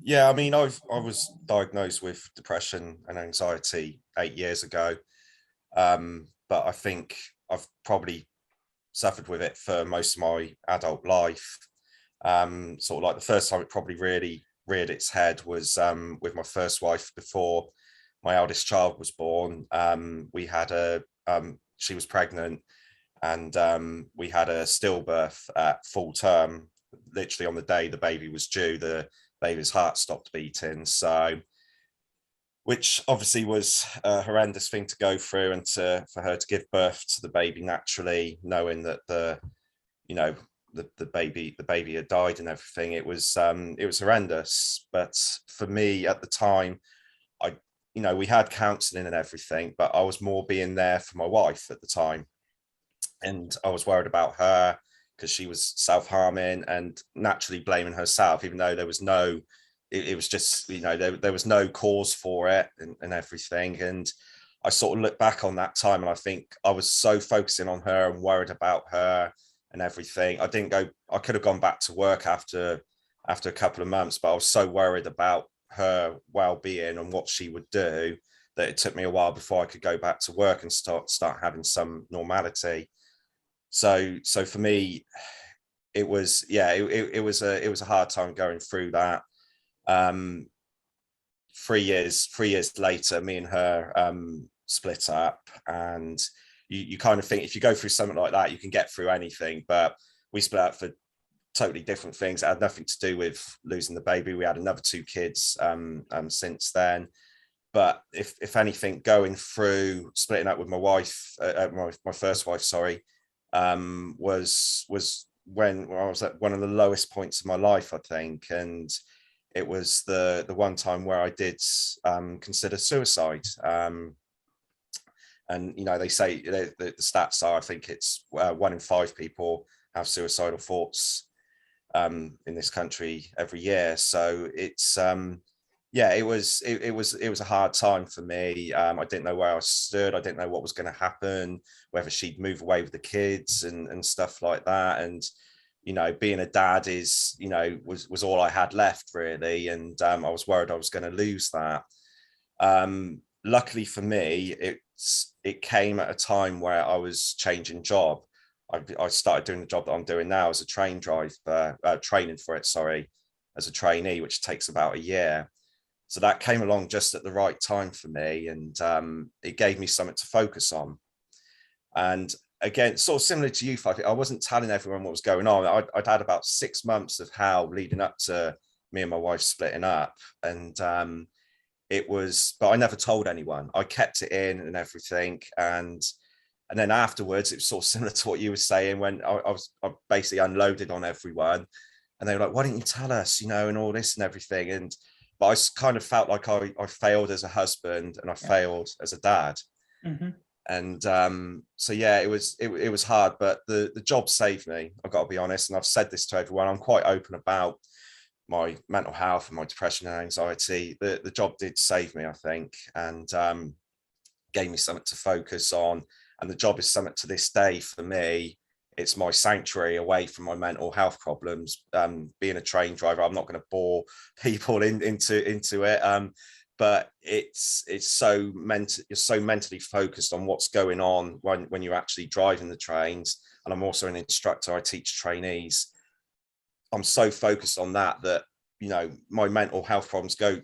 [SPEAKER 4] Yeah, I mean, I was diagnosed with depression and anxiety 8 years ago, but I think I've probably suffered with it for most of my adult life. Sort of like the first time it probably really reared its head was with my first wife before my eldest child was born. We had she was pregnant, and we had a stillbirth at full term. Literally on the day the baby was due, the baby's heart stopped beating. So, which obviously was a horrendous thing to go through, and for her to give birth to the baby naturally, knowing that the baby had died and everything. It was horrendous. But for me at the time, we had counselling and everything, but I was more being there for my wife at the time, and I was worried about her. because she was self-harming and naturally blaming herself, even though there was no, it was just, you know, there was no cause for it and everything. And I sort of look back on that time and I think I was so focusing on her and worried about her and everything. I could have gone back to work after a couple of months, but I was so worried about her well-being and what she would do that it took me a while before I could go back to work and start having some normality. So for me, it was, yeah, it was a hard time going through that. 3 years later, me and her split up, and you kind of think if you go through something like that, you can get through anything. But we split up for totally different things. It had nothing to do with losing the baby. We had another 2 kids since then. But if anything, going through splitting up with my wife, my first wife, sorry, was when I was at one of the lowest points of my life, I think. And it was the one time where I did consider suicide. And, you know, they say the stats are, I think it's 1 in 5 people have suicidal thoughts in this country every year. So it's, yeah, it was a hard time for me. I didn't know where I stood. I didn't know what was going to happen, whether she'd move away with the kids and stuff like that. And, you know, being a dad is, you know, was all I had left really. And I was worried I was going to lose that. Luckily for me, it came at a time where I was changing job. I started doing the job that I'm doing now as a training for it, sorry, as a trainee, which takes about a year. So that came along just at the right time for me, and it gave me something to focus on. And again, sort of similar to you, I wasn't telling everyone what was going on. I'd had about 6 months of hell leading up to me and my wife splitting up, and but I never told anyone. I kept it in and everything, and then afterwards, it was sort of similar to what you were saying when I basically unloaded on everyone, and they were like, "Why didn't you tell us?" You know, and all this and everything. But I kind of felt like I failed as a husband and I failed as a dad.
[SPEAKER 1] Mm-hmm.
[SPEAKER 4] And so yeah, it was hard, but the job saved me. I've got to be honest, and I've said this to everyone. I'm quite open about my mental health and my depression and anxiety. The job did save me, I think, and gave me something to focus on. And the job is something to this day for me. It's my sanctuary away from my mental health problems. Being a train driver, I'm not going to bore people into it. But it's so you're so mentally focused on what's going on when you're actually driving the trains. And I'm also an instructor. I teach trainees. I'm so focused on that, you know, my mental health problems go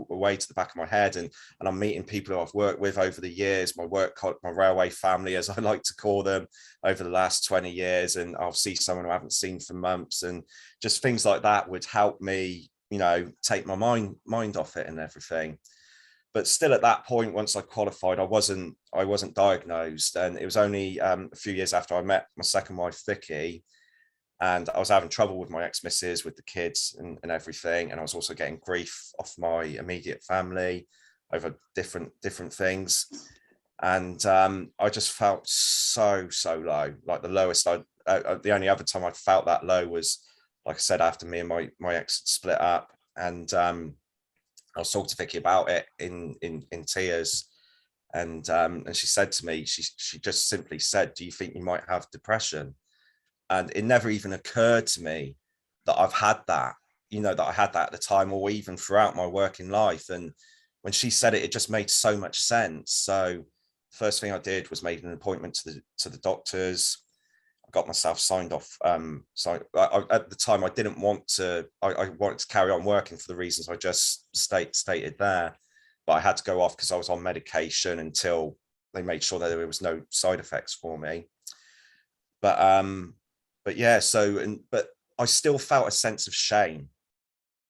[SPEAKER 4] away to the back of my head, and I'm meeting people who I've worked with over the years, my railway family, as I like to call them, over the last 20 years. And I'll see someone who I haven't seen for months, and just things like that would help me, you know, take my mind off it and everything. But still at that point, once I qualified, I wasn't diagnosed. And it was only a few years after I met my second wife, Vicky, and I was having trouble with my ex-missus, with the kids and everything. And I was also getting grief off my immediate family over different things. And I just felt so low, like the lowest. The only other time I felt that low was, like I said, after me and my ex had split up. And I was talking to Vicky about it in tears. And she said to me, she just simply said, "Do you think you might have depression?" And it never even occurred to me that I've had that, you know, that I had that at the time, or even throughout my working life. And when she said it, it just made so much sense. So the first thing I did was made an appointment to the doctors. I got myself signed off. So at the time, I didn't want to, I wanted to carry on working for the reasons I just stated there. But I had to go off because I was on medication until they made sure that there was no side effects for me. But yeah, but I still felt a sense of shame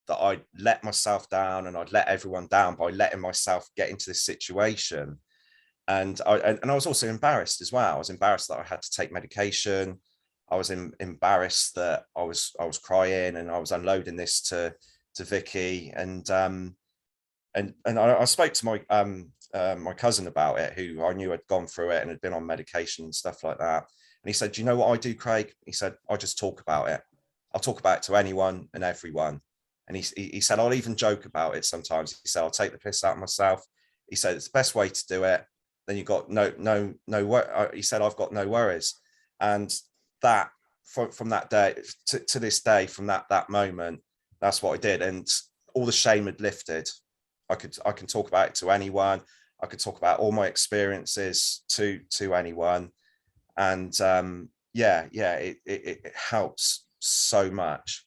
[SPEAKER 4] that I'd let myself down and I'd let everyone down by letting myself get into this situation. And I was also embarrassed as well. I was embarrassed that I had to take medication. I was embarrassed that I was crying and I was unloading this to Vicky. And I spoke to my cousin about it, who I knew had gone through it and had been on medication and stuff like that. And he said, do you know what I do, Craig? He said, I just talk about it. I'll talk about it to anyone and everyone. And he said, I'll even joke about it sometimes. He said, I'll take the piss out of myself. He said, it's the best way to do it. Then you've got no, he said, I've got no worries. And that, from that day to this day, from that moment, that's what I did. And all the shame had lifted. I can talk about it to anyone. I could talk about all my experiences to anyone. And it helps so much.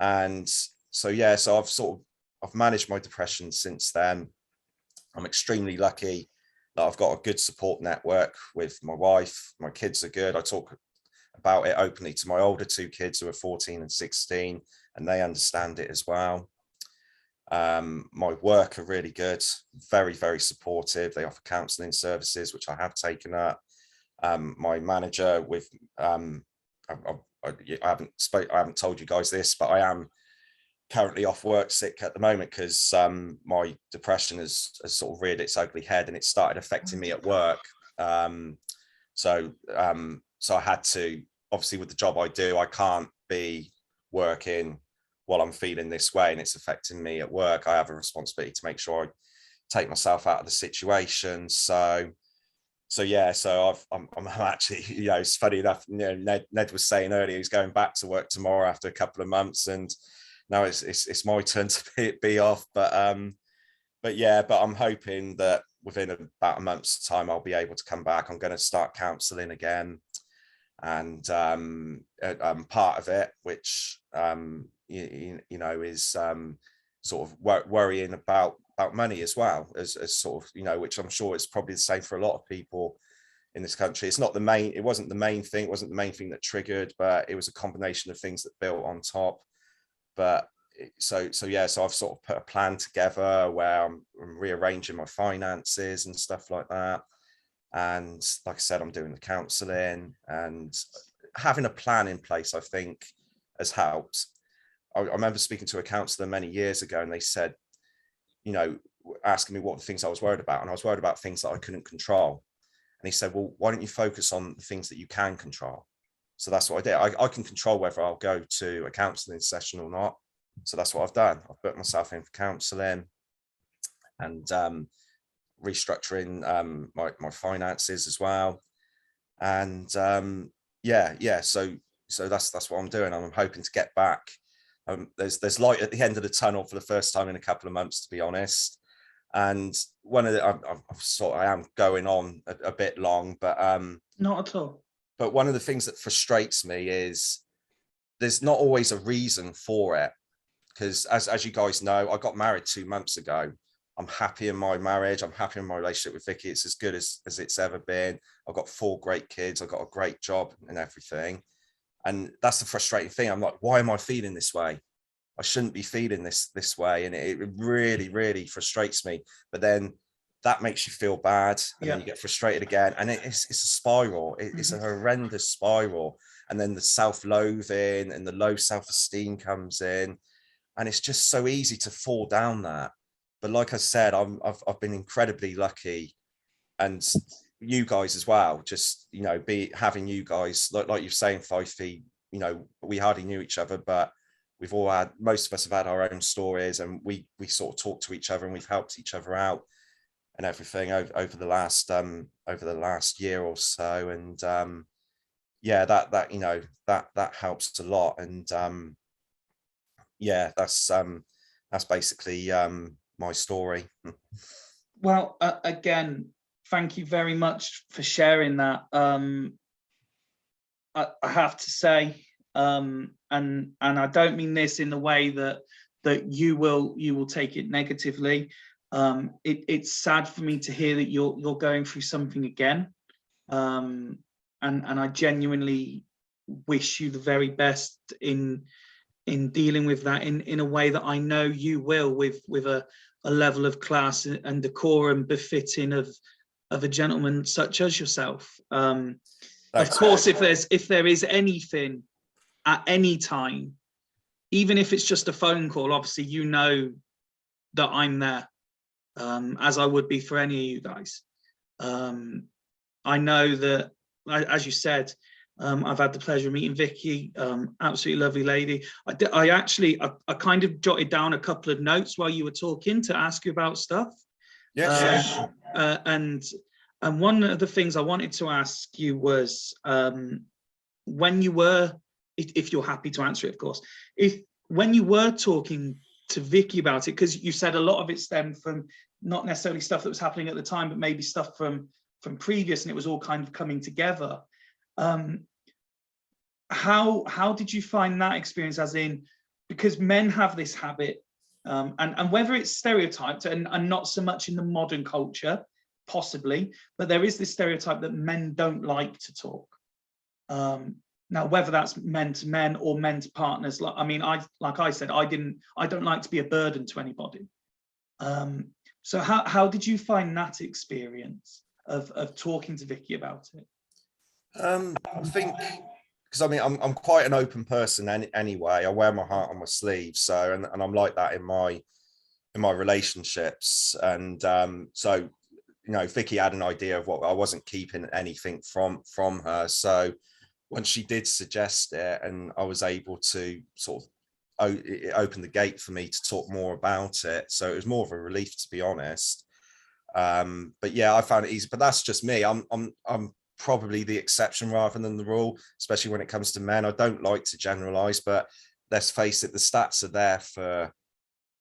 [SPEAKER 4] And so I've managed my depression since then. I'm extremely lucky that I've got a good support network with my wife. My kids are good. I talk about it openly to my older 2 kids who are 14 and 16, and they understand it as well. My work are really good, very, very supportive. They offer counselling services, which I have taken up. My manager with I haven't told you guys this, but I am currently off work sick at the moment because my depression has sort of reared its ugly head, and it started affecting me at work. So I had to, obviously with the job I do, I can't be working while I'm feeling this way and it's affecting me at work. I have a responsibility to make sure I take myself out of the situation. So I'm actually, it's funny enough, Ned was saying earlier he's going back to work tomorrow after a couple of months, and now it's my turn to be off. But I'm hoping that within about a month's time I'll be able to come back. I'm going to start counselling again, and part of it, which is sort of worrying about money as well, as sort of, which I'm sure it's probably the same for a lot of people in this country. It wasn't the main thing that triggered, but it was a combination of things that built on top. But so I've sort of put a plan together where I'm rearranging my finances and stuff like that. And like I said, I'm doing the counselling, and having a plan in place, I think, has helped. I remember speaking to a counsellor many years ago, and they said, asking me what the things I was worried about, and I was worried about things that I couldn't control. And he said, well, why don't you focus on the things that you can control? So that's what I did. I can control whether I'll go to a counselling session or not. So that's what I've done. I've put myself in for counselling and restructuring my finances as well. And so that's what I'm doing. I'm hoping to get back. There's light at the end of the tunnel for the first time in a couple of months, to be honest. And I am going on a bit long, but
[SPEAKER 1] not at all.
[SPEAKER 4] But one of the things that frustrates me is there's not always a reason for it. Because as you guys know, I got married 2 months ago. I'm happy in my marriage. I'm happy in my relationship with Vicky. It's as good as it's ever been. I've got 4 great kids. I've got a great job and everything. And that's the frustrating thing. I'm like, why am I feeling this way? I shouldn't be feeling this way. And it really, really frustrates me. But then that makes you feel bad. And then you get frustrated again. And it's a spiral. It's a horrendous spiral. And then the self-loathing and the low self-esteem comes in. And it's just so easy to fall down that. But like I said, I've been incredibly lucky, and you guys as well. Just having you guys, like you're saying, Fifey. We hardly knew each other, but most of us have had our own stories, and we sort of talk to each other, and we've helped each other out and everything over the last year or so. And that helps a lot. And that's basically my story.
[SPEAKER 1] Well, again, thank you very much for sharing that. I have to say, and I don't mean this in the way that you will take it negatively. It's sad for me to hear that you're going through something again, and I genuinely wish you the very best in dealing with that in a way that I know you will, with a level of class and decorum befitting of a gentleman such as yourself. Of course, if there is anything at any time, even if it's just a phone call, obviously you know that I'm there, as I would be for any of you guys. I know that, as you said, I've had the pleasure of meeting Vicky, absolutely lovely lady. I kind of jotted down a couple of notes while you were talking to ask you about stuff.
[SPEAKER 4] Yes.
[SPEAKER 1] And one of the things I wanted to ask you was, when you were, if you're happy to answer it, of course, when you were talking to Vicky about it, because you said a lot of it stemmed from not necessarily stuff that was happening at the time, but maybe stuff from previous, and it was all kind of coming together. How did you find that experience, as in, because men have this habit, and whether it's stereotyped and not so much in the modern culture, possibly, but there is this stereotype that men don't like to talk. Now, whether that's men to men or men to partners, like I said, I don't like to be a burden to anybody. So how did you find that experience of talking to Vicky about it?
[SPEAKER 4] I think, because I mean, I'm quite an open person anyway. I wear my heart on my sleeve, so and I'm like that in my relationships, and so Vicky had an idea of what I wasn't keeping anything from her. So when she did suggest it, and I was able to sort of, it opened the gate for me to talk more about it. So it was more of a relief, to be honest. But yeah, I found it easy. But that's just me. I'm probably the exception rather than the rule, especially when it comes to men. I don't like to generalize, but let's face it, the stats are there for,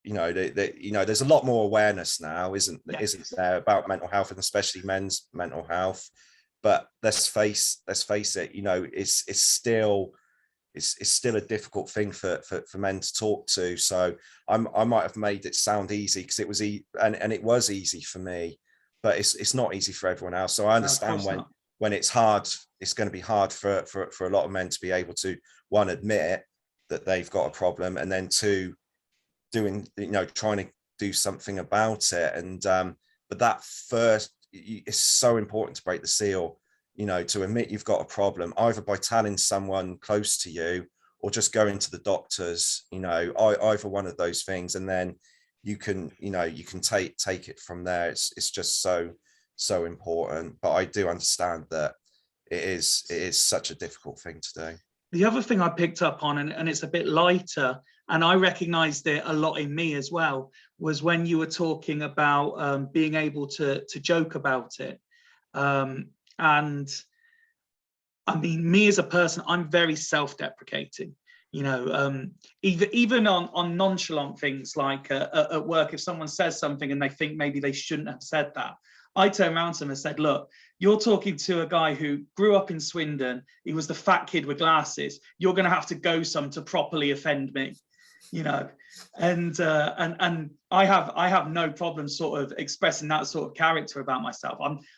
[SPEAKER 4] there's a lot more awareness now, isn't there, about mental health, and especially men's mental health. But let's face it, it's still a difficult thing for men to talk to. So I might have made it sound easy because it was and it was easy for me, but it's not easy for everyone else. So I understand when it's hard, it's going to be hard for a lot of men to be able to, one, admit that they've got a problem, and then two, trying to do something about it. And but that first, it's so important to break the seal, to admit you've got a problem, either by telling someone close to you or just going to the doctors, either one of those things, and then you can take it from there. It's just so important. But I do understand that it is such a difficult thing to do.
[SPEAKER 1] The other thing I picked up on, and it's a bit lighter, and I recognized it a lot in me as well, was when you were talking about being able to joke about it. And I mean, me as a person, I'm very self-deprecating. Even on nonchalant things like at work, if someone says something and they think maybe they shouldn't have said that, I turned around to them and said, look, you're talking to a guy who grew up in Swindon. He was the fat kid with glasses. You're going to have to go some to properly offend me, and I have no problem sort of expressing that sort of character about myself.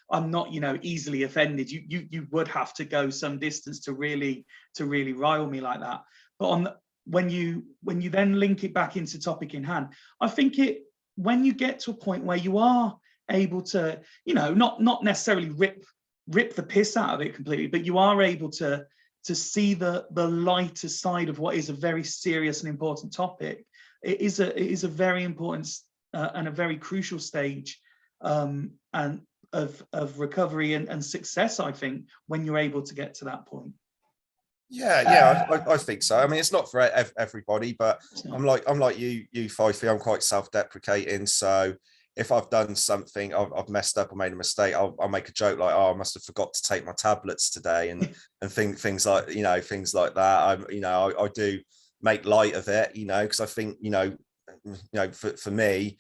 [SPEAKER 1] I'm not, easily offended. You would have to go some distance to really rile me like that. But when you then link it back into topic in hand, I think when you get to a point where you are able to, not necessarily rip the piss out of it completely, but you are able to see the lighter side of what is a very serious and important topic. It is a very important and a very crucial stage and of recovery and success, I think, when you're able to get to that point.
[SPEAKER 4] Yeah, I think so. I mean, it's not for everybody, but I'm like you, Fifey. I'm quite self-deprecating. So if I've done something, I've messed up or made a mistake, I'll make a joke like, "Oh, I must have forgot to take my tablets today," and things like things like that. I do make light of it, because I think for me,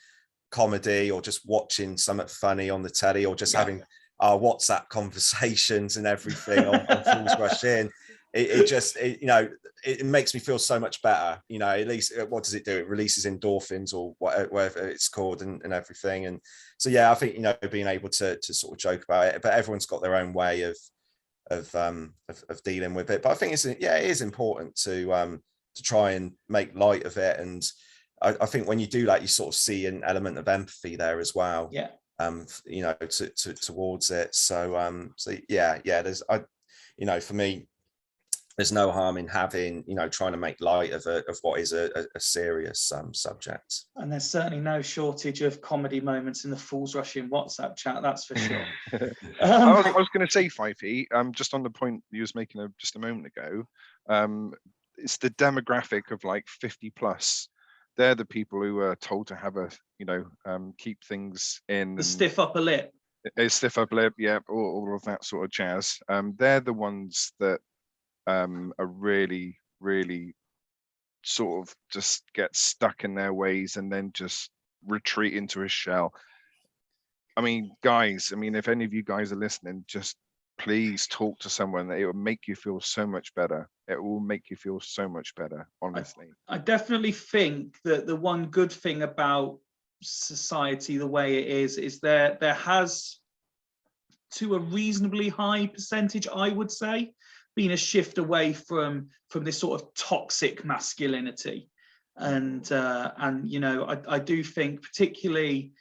[SPEAKER 4] comedy or just watching something funny on the telly or just having WhatsApp conversations and everything on Fools Rush In. It makes me feel so much better. At least what does it do? It releases endorphins or whatever it's called and everything. And so yeah, I think being able to sort of joke about it, but everyone's got their own way of dealing with it. But I think it is important to try and make light of it. And I think when you do that, you sort of see an element of empathy there as well.
[SPEAKER 1] Yeah.
[SPEAKER 4] Towards it. So yeah. There's for me, there's no harm in having, you know, trying to make light of what is a serious subject.
[SPEAKER 1] And there's certainly no shortage of comedy moments in the Fools Rushing WhatsApp chat, that's for sure.
[SPEAKER 3] I was going to say, Fifey, just on the point you was making just a moment ago, it's the demographic of like 50 plus. They're the people who are told to have a, you know, keep things in.
[SPEAKER 1] The stiff upper lip.
[SPEAKER 3] A stiff upper lip, yeah, all of that sort of jazz. They're the ones that are really, really sort of just get stuck in their ways and then just retreat into a shell. I mean, guys, I mean, if any of you guys are listening, just please talk to someone. It will make you feel so much better. It will make you feel so much better, honestly.
[SPEAKER 1] I definitely think that the one good thing about society the way it is there has, to a reasonably high percentage, I would say, been a shift away from this sort of toxic masculinity. And you know, I do think particularly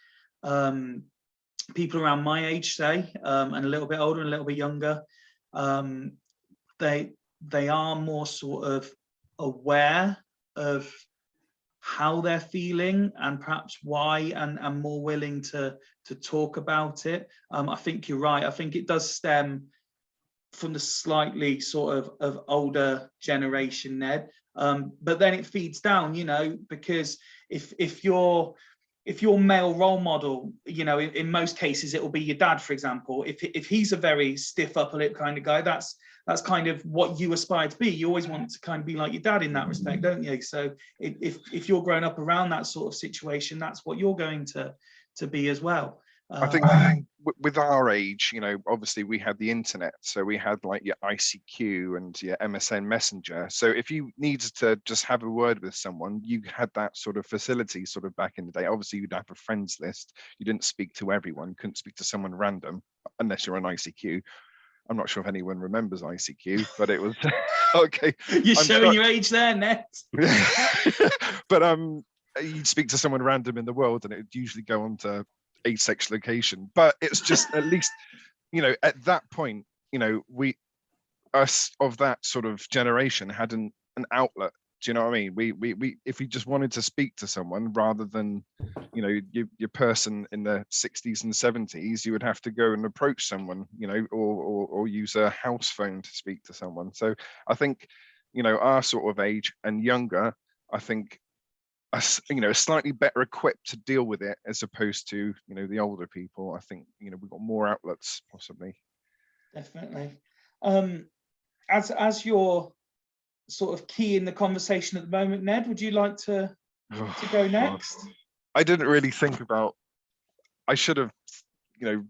[SPEAKER 1] people around my age, say, and a little bit older and a little bit younger, they are more sort of aware of how they're feeling and perhaps why, and more willing to talk about it. I think you're right. I think it does stem from the slightly sort of older generation, Ned. But then it feeds down, you know, because if your male role model, you know, in most cases it will be your dad, for example. If he's a very stiff upper lip kind of guy, that's kind of what you aspire to be. You always want to kind of be like your dad in that respect, don't you? So if you're growing up around that sort of situation, that's what you're going to be as well.
[SPEAKER 3] I think with our age, you know, obviously we had the internet, so we had like your ICQ and your MSN Messenger. So if you needed to just have a word with someone, you had that sort of facility sort of back in the day. Obviously you'd have a friends list. You didn't speak to everyone, couldn't speak to someone random unless you're on ICQ. I'm not sure if anyone remembers ICQ, but it was okay.
[SPEAKER 1] You're showing your age there, Ned.
[SPEAKER 3] But you'd speak to someone random in the world and it would usually go on to asexual location. But it's just, at least, you know, at that point, you know, us of that sort of generation had an outlet. Do you know what I mean? We if you just wanted to speak to someone, rather than, you know, your person in the 60s and 70s, you would have to go and approach someone, you know, or use a house phone to speak to someone. So I think, you know, our sort of age and younger, I think, you know, slightly better equipped to deal with it as opposed to, you know, the older people. I think, you know, we've got more outlets possibly.
[SPEAKER 1] Definitely. As you're sort of key in the conversation at the moment, Ned, would you like to go next?
[SPEAKER 3] I didn't really think about, I should have, you know,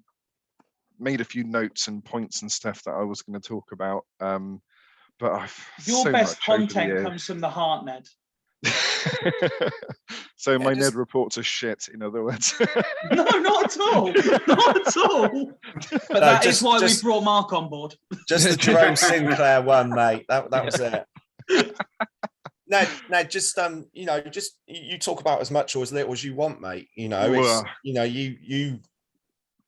[SPEAKER 3] made a few notes and points and stuff that I was going to talk about. But I've
[SPEAKER 1] your best content comes from the heart, Ned.
[SPEAKER 3] So my Ned reports are shit, in other words.
[SPEAKER 1] No, not at all. Not at all. But that is why we brought Mark on board.
[SPEAKER 4] Just the Jerome Sinclair one, mate. That was it. No, just you know, just you talk about as much or as little as you want, mate. You know, it's you know,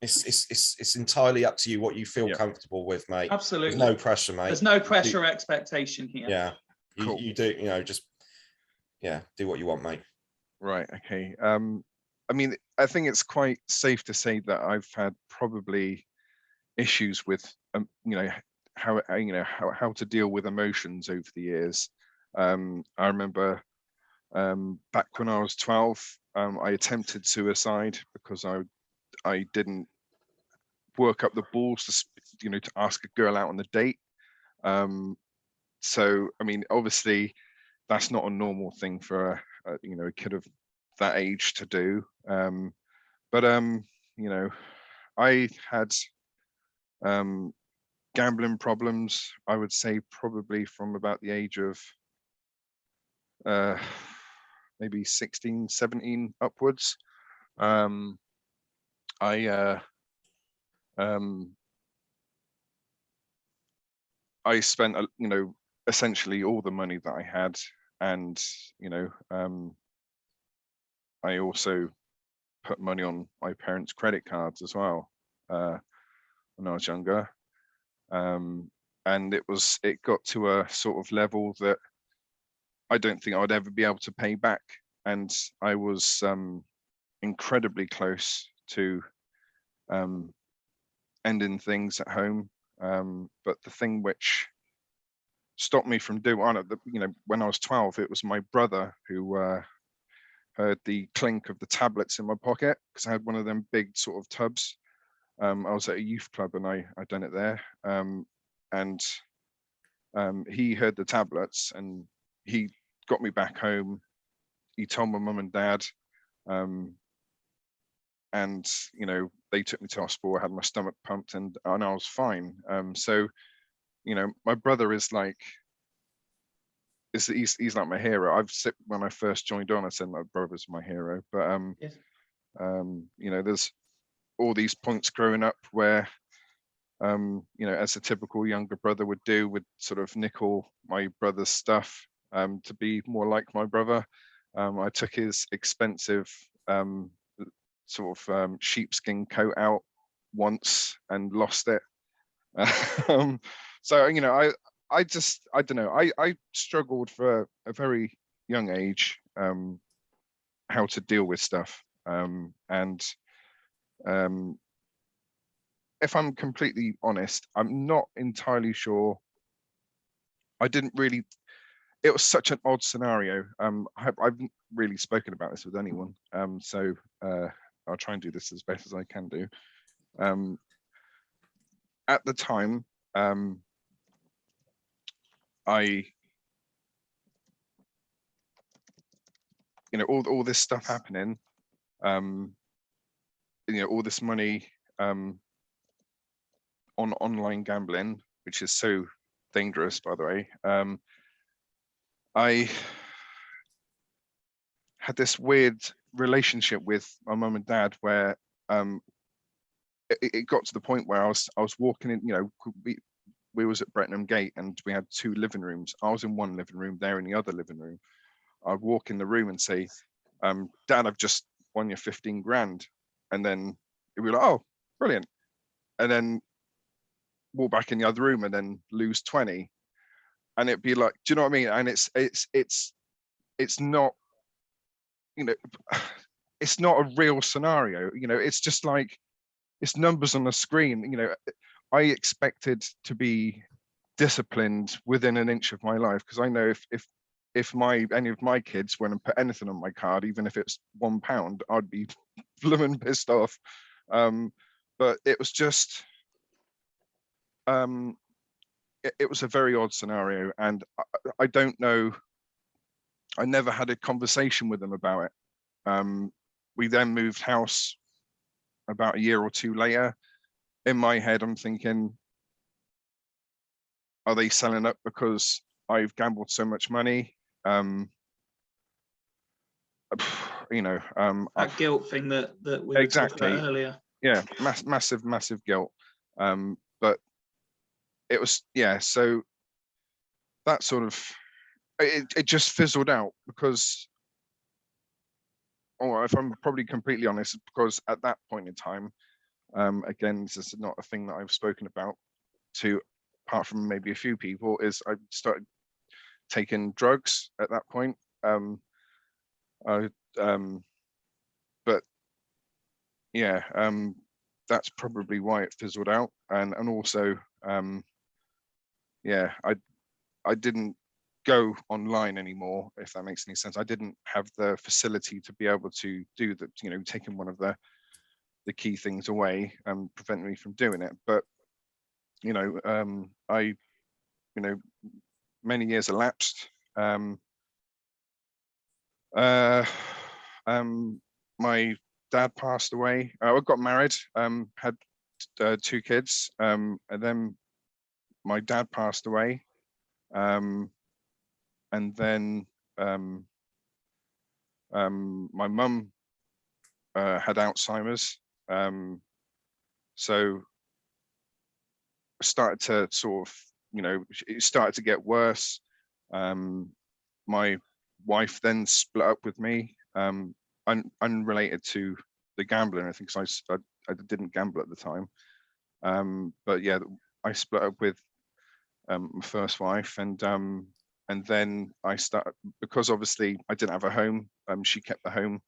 [SPEAKER 4] it's entirely up to you what you feel comfortable with, mate.
[SPEAKER 1] Absolutely.
[SPEAKER 4] There's no pressure, mate.
[SPEAKER 1] There's no pressure or expectation here.
[SPEAKER 4] Yeah.
[SPEAKER 3] Cool.
[SPEAKER 4] You do, you know, just do what you want, mate.
[SPEAKER 3] Right. Okay. I mean, I think it's quite safe to say that I've had probably issues with, you know, how to deal with emotions over the years. I remember back when I was 12, I attempted suicide because I didn't work up the balls to, you know, to ask a girl out on a date. So, I mean, obviously, that's not a normal thing for you know, a kid of that age to do. But you know, I had gambling problems, I would say probably from about the age of maybe 16, 17 upwards. I spent, you know, essentially all the money that I had, and you know, I also put money on my parents' credit cards as well when I was younger, and it got to a sort of level that I don't think I'd ever be able to pay back. And I was incredibly close to ending things at home. But the thing which stopped me from doing it, when I was 12, it was my brother who heard the clink of the tablets in my pocket, because I had one of them big sort of tubs. I was at a youth club and I done it there. And he heard the tablets and he got me back home. He told my mum and dad, and they took me to hospital. I had my stomach pumped and I was fine. So my brother is like, he's like my hero. When I first joined on, I said my brother's my hero. But
[SPEAKER 1] Yes.
[SPEAKER 3] there's all these points growing up where as a typical younger brother would do, would sort of nickel my brother's stuff to be more like my brother. I took his expensive sort of sheepskin coat out once and lost it. So I don't know. I struggled for a very young age how to deal with stuff. And if I'm completely honest, I'm not entirely sure. It was such an odd scenario. I haven't really spoken about this with anyone. So I'll try and do this as best as I can do. At the time, all this stuff happening, all this money on online gambling, which is so dangerous, by the way. I had this weird relationship with my mum and dad where it got to the point where I was walking in, we was at Brettenham Gate and we had 2 living rooms. I was in one living room, they're in the other living room. I'd walk in the room and say, Dad, I've just won you 15 grand. And then it'd be like, oh, brilliant. And then walk back in the other room and then lose 20. And it'd be like, do you know what I mean? And it's not, it's not a real scenario. It's just like, it's numbers on the screen. I expected to be disciplined within an inch of my life, because I know if any of my kids went and put anything on my card, even if it's £1, I'd be blooming pissed off. But it was just it was a very odd scenario, and I don't know. I never had a conversation with them about it. We then moved house about a year or 2 later. In my head, I'm thinking, are they selling up because I've gambled so much money?
[SPEAKER 1] That guilt thing that we were talking about earlier.
[SPEAKER 3] Yeah, massive guilt. But it was, so that sort of, it just fizzled out, because, or if I'm probably completely honest, because at that point in time, again, this is not a thing that I've spoken about to, apart from maybe a few people, is I started taking drugs at that point. But yeah, that's probably why it fizzled out. And also, I didn't go online anymore, if that makes any sense. I didn't have the facility to be able to do that, taking one of the key things away and preventing me from doing it. But many years elapsed. My dad passed away. I got married, had 2 kids, and then my dad passed away. And then my mum had Alzheimer's. So started to sort of, it started to get worse. My wife then split up with me, unrelated to the gambling, I think, because I didn't gamble at the time. But yeah, I split up with my first wife, and then I started, because obviously I didn't have a home. She kept the home.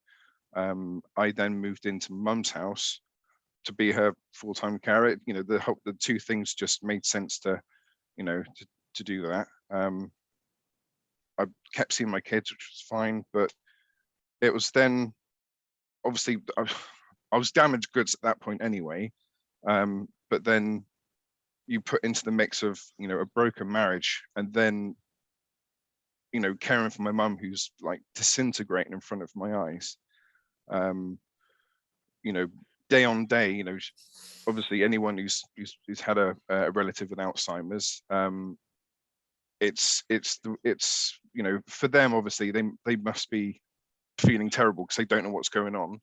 [SPEAKER 3] I then moved into mum's house to be her full-time carer. You know, the two things just made sense to, you know, to do that. I kept seeing my kids, which was fine, but it was then, obviously, I was damaged goods at that point anyway. But then you put into the mix of, you know, a broken marriage, and then, you know, caring for my mum who's like disintegrating in front of my eyes. You know, day on day, you know, obviously anyone who's had a relative with Alzheimer's, it's you know, for them, obviously they must be feeling terrible because they don't know what's going on.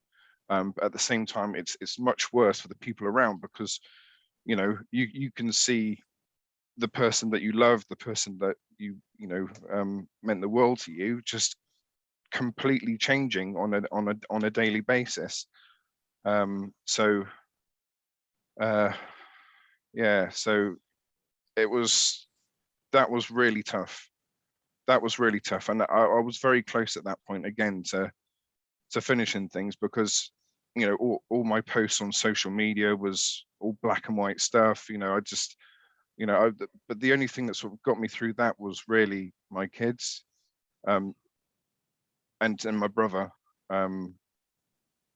[SPEAKER 3] But at the same time, it's much worse for the people around, because, you know, you can see the person that you love, the person that you know, meant the world to you, just completely changing on a daily basis. So yeah, so that was really tough. That was really tough, and I was very close at that point again to finishing things, because, you know, all my posts on social media was all black and white stuff. You know, I just, you know, but the only thing that sort of got me through that was really my kids, and my brother. And,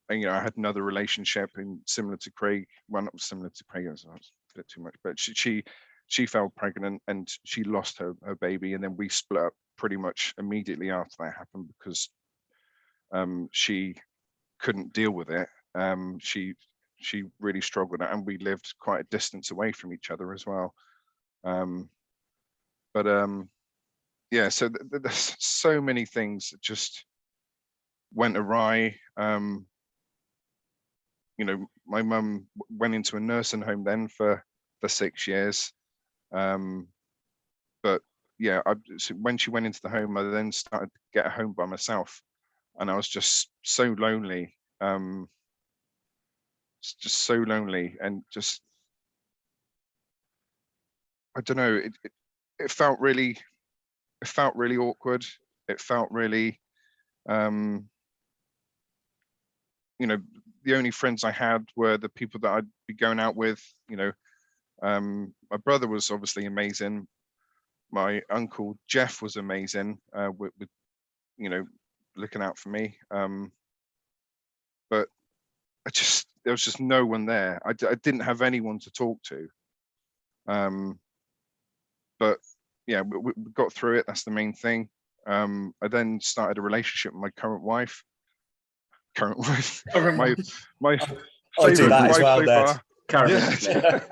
[SPEAKER 3] you know, I had another relationship similar to Craig. Well, not similar to Craig, it's a bit too much, but she fell pregnant and she lost her baby, and then we split up pretty much immediately after that happened, because she couldn't deal with it. She really struggled, and we lived quite a distance away from each other as well. But yeah, so there's so many things that just went awry. You know, my mum went into a nursing home then for 6 years. But yeah, so when she went into the home, I then started to get a home by myself, and I was just so lonely. Just so lonely, and just, I don't know, it felt really awkward. It felt really, you know, the only friends I had were the people that I'd be going out with. You know, my brother was obviously amazing. My uncle Jeff was amazing, with you know, looking out for me. But there was just no one there. I didn't have anyone to talk to. But yeah, we got through it. That's the main thing. I then started a relationship with my current wife. My
[SPEAKER 4] I do that as well,
[SPEAKER 3] so
[SPEAKER 4] Ned.
[SPEAKER 3] far.
[SPEAKER 5] Current.
[SPEAKER 3] Yeah.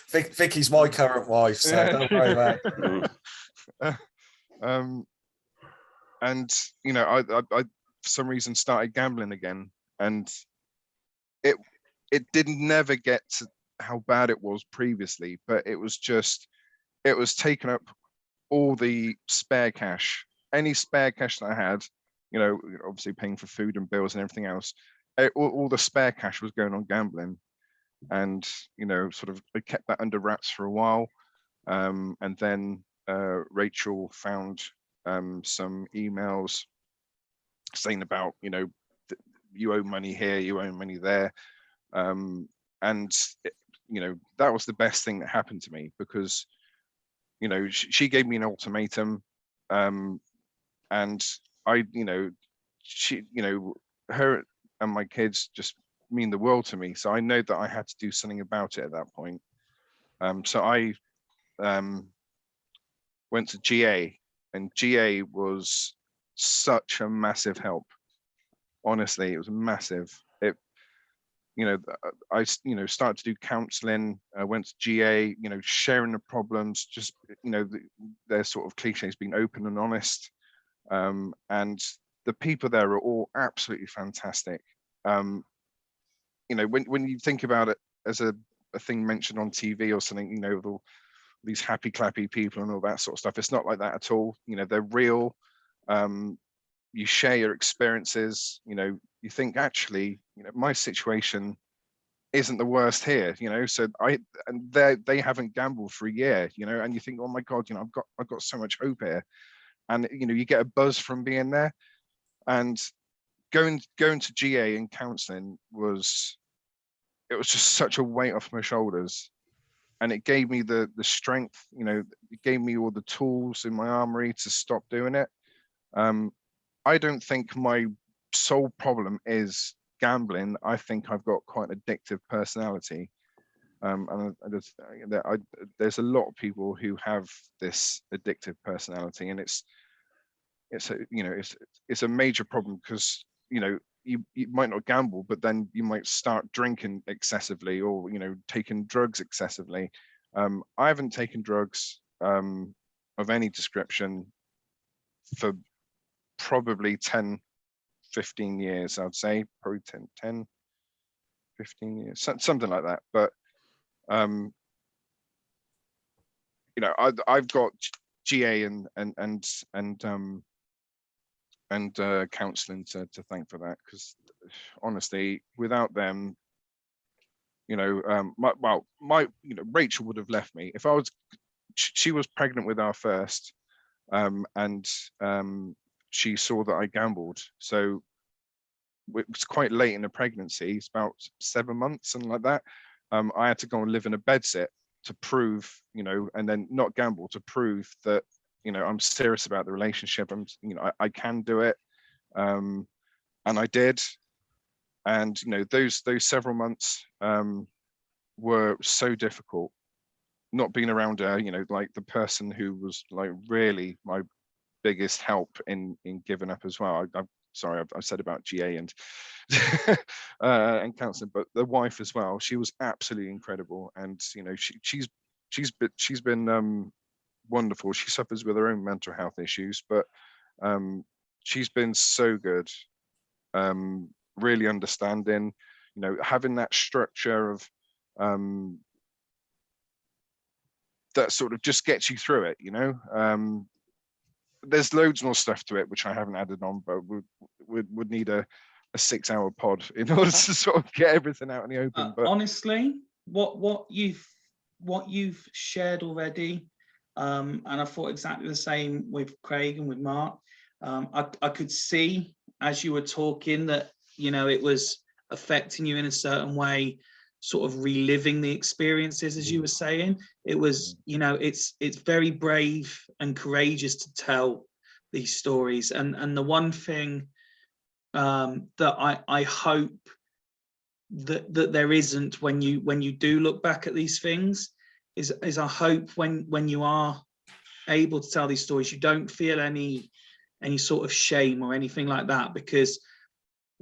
[SPEAKER 4] Vicky's my current wife, so don't worry about it.
[SPEAKER 3] And you know, I for some reason started gambling again, and it didn't never get to how bad it was previously, but it was taking up all the spare cash, any spare cash that I had. You know, obviously paying for food and bills and everything else. All the spare cash was going on gambling, and, you know, sort of I kept that under wraps for a while. And then Rachel found some emails saying about, you know, you owe money here, you owe money there. And you know, that was the best thing that happened to me, because, you know, she gave me an ultimatum, and I, you know, she, you know, her and my kids just mean the world to me. So I know that I had to do something about it at that point. So I went to GA, and GA was such a massive help. Honestly, it was massive. It, you know, I, you know, started to do counseling. I went to GA, you know, sharing the problems, just, you know, their sort of cliches, being open and honest. And the people there are all absolutely fantastic. You know, when you think about it as a thing mentioned on TV or something, you know, with all these happy clappy people and all that sort of stuff, it's not like that at all. You know, they're real. You share your experiences. You know, you think, actually, you know, my situation isn't the worst here, you know. So they haven't gambled for a year, you know, and you think, oh my God, you know, I've got so much hope here. And you know, you get a buzz from being there. And going to GA and counseling was just such a weight off my shoulders. And it gave me the strength, you know, it gave me all the tools in my armory to stop doing it. I don't think my sole problem is gambling. I think I've got quite an addictive personality. And there's a lot of people who have this addictive personality, and it's a, you know, it's a major problem, because, you know, you might not gamble, but then you might start drinking excessively, or, you know, taking drugs excessively. I haven't taken drugs of any description for probably 10, 15 years, I'd say, probably 10, 15 years, something like that. But you know, I've got GA and counselling to thank for that, because honestly, without them, you know, you know, Rachel would have left me if I was. She was pregnant with our first, and she saw that I gambled, so it was quite late in the pregnancy. It's about 7 months, something like that. I had to go and live in a bedsit to prove, you know, and then not gamble, to prove that, you know, I'm serious about the relationship. You know, I can do it, and I did. And you know, those several months were so difficult, not being around her, you know, like the person who was like really my biggest help in giving up as well. I'm sorry, I've said about GA and and counselling, but the wife as well. She was absolutely incredible, and you know, she's been wonderful. She suffers with her own mental health issues, but she's been so good, really understanding, you know, having that structure of that sort of just gets you through it, you know. There's loads more stuff to it which I haven't added on, but would need a 6-hour pod in order to sort of get everything out in the open. But
[SPEAKER 1] honestly, what you've shared already, and I thought exactly the same with Craig and with Mark. I could see as you were talking that, you know, it was affecting you in a certain way, sort of reliving the experiences, as you were saying. It was, you know, it's very brave and courageous to tell these stories. And the one thing that I hope that there isn't when you do look back at these things is I hope when you are able to tell these stories, you don't feel any sort of shame or anything like that, because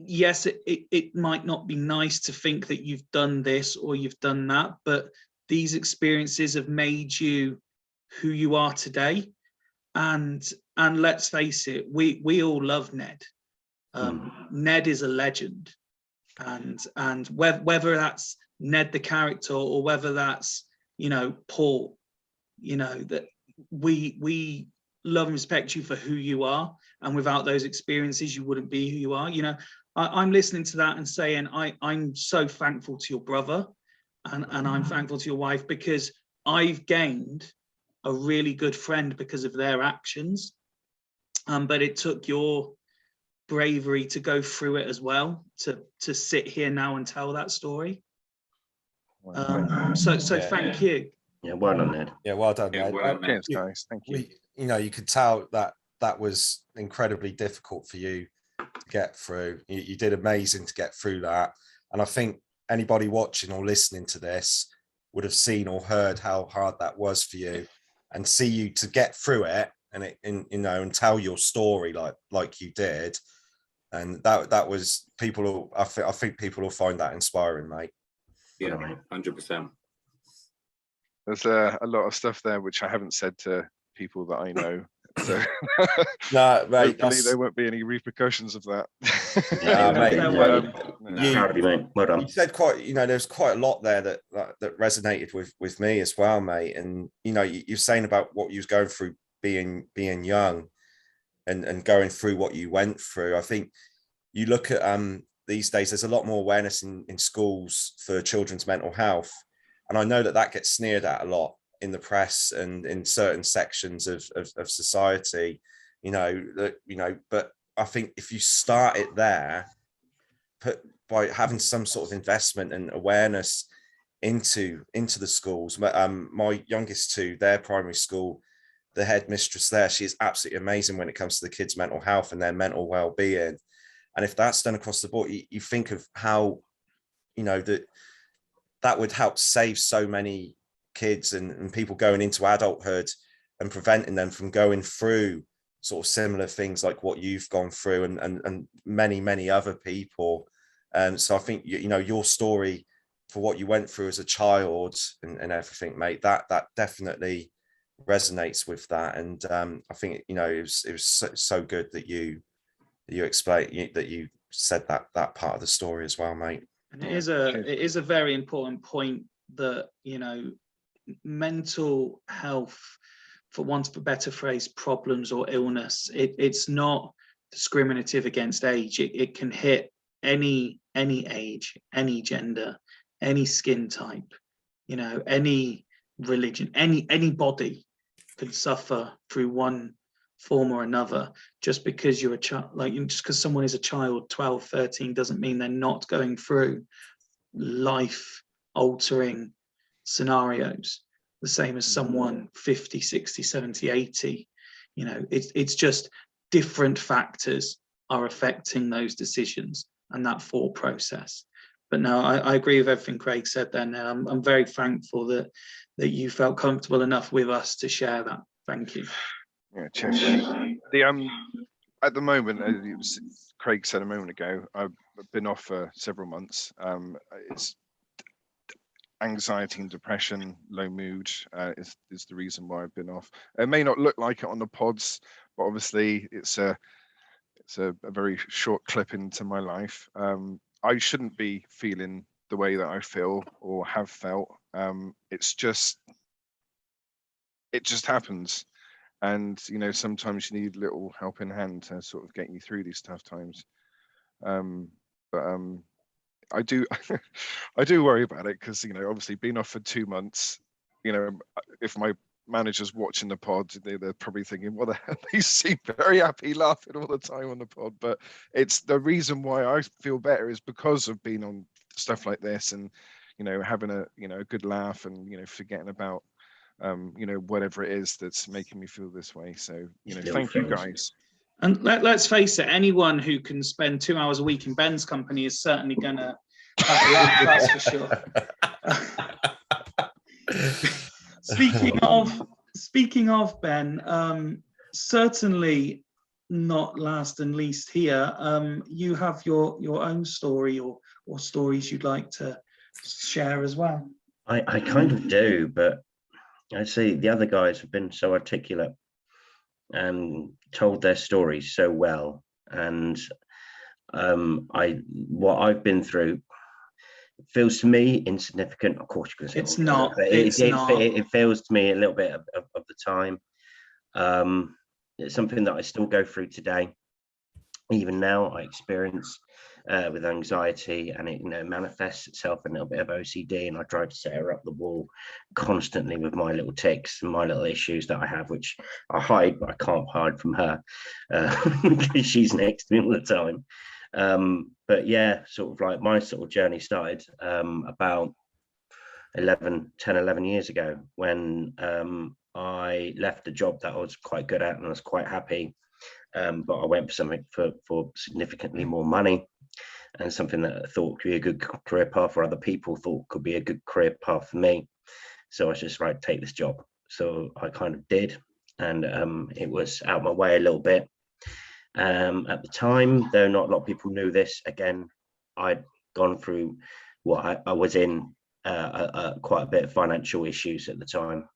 [SPEAKER 1] yes, it might not be nice to think that you've done this or you've done that, but these experiences have made you who you are today. And let's face it, we all love Ned. Ned is a legend, and whether that's Ned the character or whether that's, you know, Paul, you know, that we love and respect you for who you are, and without those experiences you wouldn't be who you are. You know, I'm listening to that and saying I'm so thankful to your brother, and I'm thankful to your wife, because I've gained a really good friend because of their actions, but it took your bravery to go through it as well, to sit here now and tell that story. So thank you.
[SPEAKER 2] Yeah, well done, Ned.
[SPEAKER 4] Yeah, well done, Ned.
[SPEAKER 3] Cheers, guys. Thank you.
[SPEAKER 4] You know, you could tell that was incredibly difficult for you to get through. You did amazing to get through that. And I think anybody watching or listening to this would have seen or heard how hard that was for you, and see you to get through it and you know, and tell your story like you did. And that was, I think people will find that inspiring, mate.
[SPEAKER 5] Yeah, 100%.
[SPEAKER 3] There's a lot of stuff there which I haven't said to people that I know. So
[SPEAKER 4] no, mate,
[SPEAKER 3] hopefully there won't be any repercussions of that.
[SPEAKER 2] Yeah,
[SPEAKER 4] mate,
[SPEAKER 2] well done.
[SPEAKER 4] You said quite, you know, there's quite a lot there that resonated with me as well, mate. And you know, you're saying about what you was going through being young and going through what you went through. I think you look at these days there's a lot more awareness in schools for children's mental health, and I know that that gets sneered at a lot in the press and in certain sections of society, but I think if you start it there, by having some sort of investment and awareness into the schools. My youngest two, their primary school, the headmistress there, she is absolutely amazing when it comes to the kids' mental health and their mental well-being. And if that's done across the board, you think of how, that would help save so many kids and people going into adulthood and preventing them from going through sort of similar things like what you've gone through and many other people. So I think, your story for what you went through as a child and everything, mate, that definitely resonates with that. And I think, it was so good that you explained, that you said that part of the story as well, mate.
[SPEAKER 1] And it is a very important point that, mental health, for want of a better phrase, problems or illness, it's not discriminative against age. It can hit any age, any gender, any skin type, any religion, anybody can suffer through one form or another. Just because you're a child, just because someone is a child, 12, 13, doesn't mean they're not going through life altering scenarios the same as someone 50, 60, 70, 80. It's just different factors are affecting those decisions and that thought process. But no, I agree with everything Craig said there. Now I'm very thankful that you felt comfortable enough with us to share that. Thank you.
[SPEAKER 3] Yeah, cheers. At the moment, as Craig said a moment ago, I've been off for several months. It's anxiety and depression, low mood is the reason why I've been off. It may not look like it on the pods, but obviously it's a very short clip into my life. I shouldn't be feeling the way that I feel or have felt. It just happens. And, sometimes you need a little helping hand to sort of get you through these tough times. I do I do worry about it because, obviously being off for 2 months, if my manager's watching the pod, they're probably thinking, what the hell, they seem very happy laughing all the time on the pod. But it's the reason why I feel better is because of being on stuff like this and, having a good laugh and, forgetting about, whatever it is that's making me feel this way. So, thank you guys.
[SPEAKER 1] And let's face it, anyone who can spend 2 hours a week in Ben's company is certainly going to have a laugh, that's for sure. Speaking of Ben, certainly not last and least here, you have your own story or stories you'd like to share as well.
[SPEAKER 2] I kind of do, but I see the other guys have been so articulate and told their stories so well, and what I've been through feels to me insignificant. Of course, you can say
[SPEAKER 1] it's not.
[SPEAKER 2] It feels to me a little bit of the time. It's something that I still go through today. Even now, I experience with anxiety, and it manifests itself in a little bit of OCD, and I try to stare up the wall constantly with my little tics and my little issues that I have, which I hide, but I can't hide from her because she's next to me all the time. But yeah, sort of like my sort of journey started about 11 years ago when I left a job that I was quite good at and I was quite happy, but I went for something for significantly more money and something that I thought could be a good career path for other people, thought could be a good career path for me. So I was just right, take this job. So I kind of did, and it was out my way a little bit. At the time, though not a lot of people knew this, again, I'd gone through what I was in quite a bit of financial issues at the time,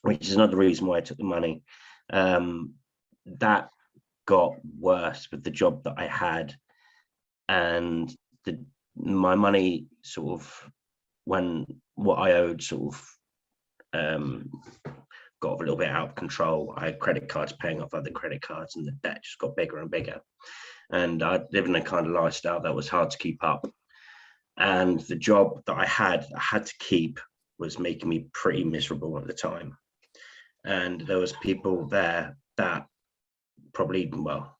[SPEAKER 2] which is another reason why I took the money. That got worse with the job that I had, and my money sort of, when what I owed sort of got a little bit out of control. I had credit cards paying off other credit cards, and the debt just got bigger and bigger. and I lived in a kind of lifestyle that was hard to keep up. And the job that I had to keep was making me pretty miserable at the time. And there was people there that probably, well,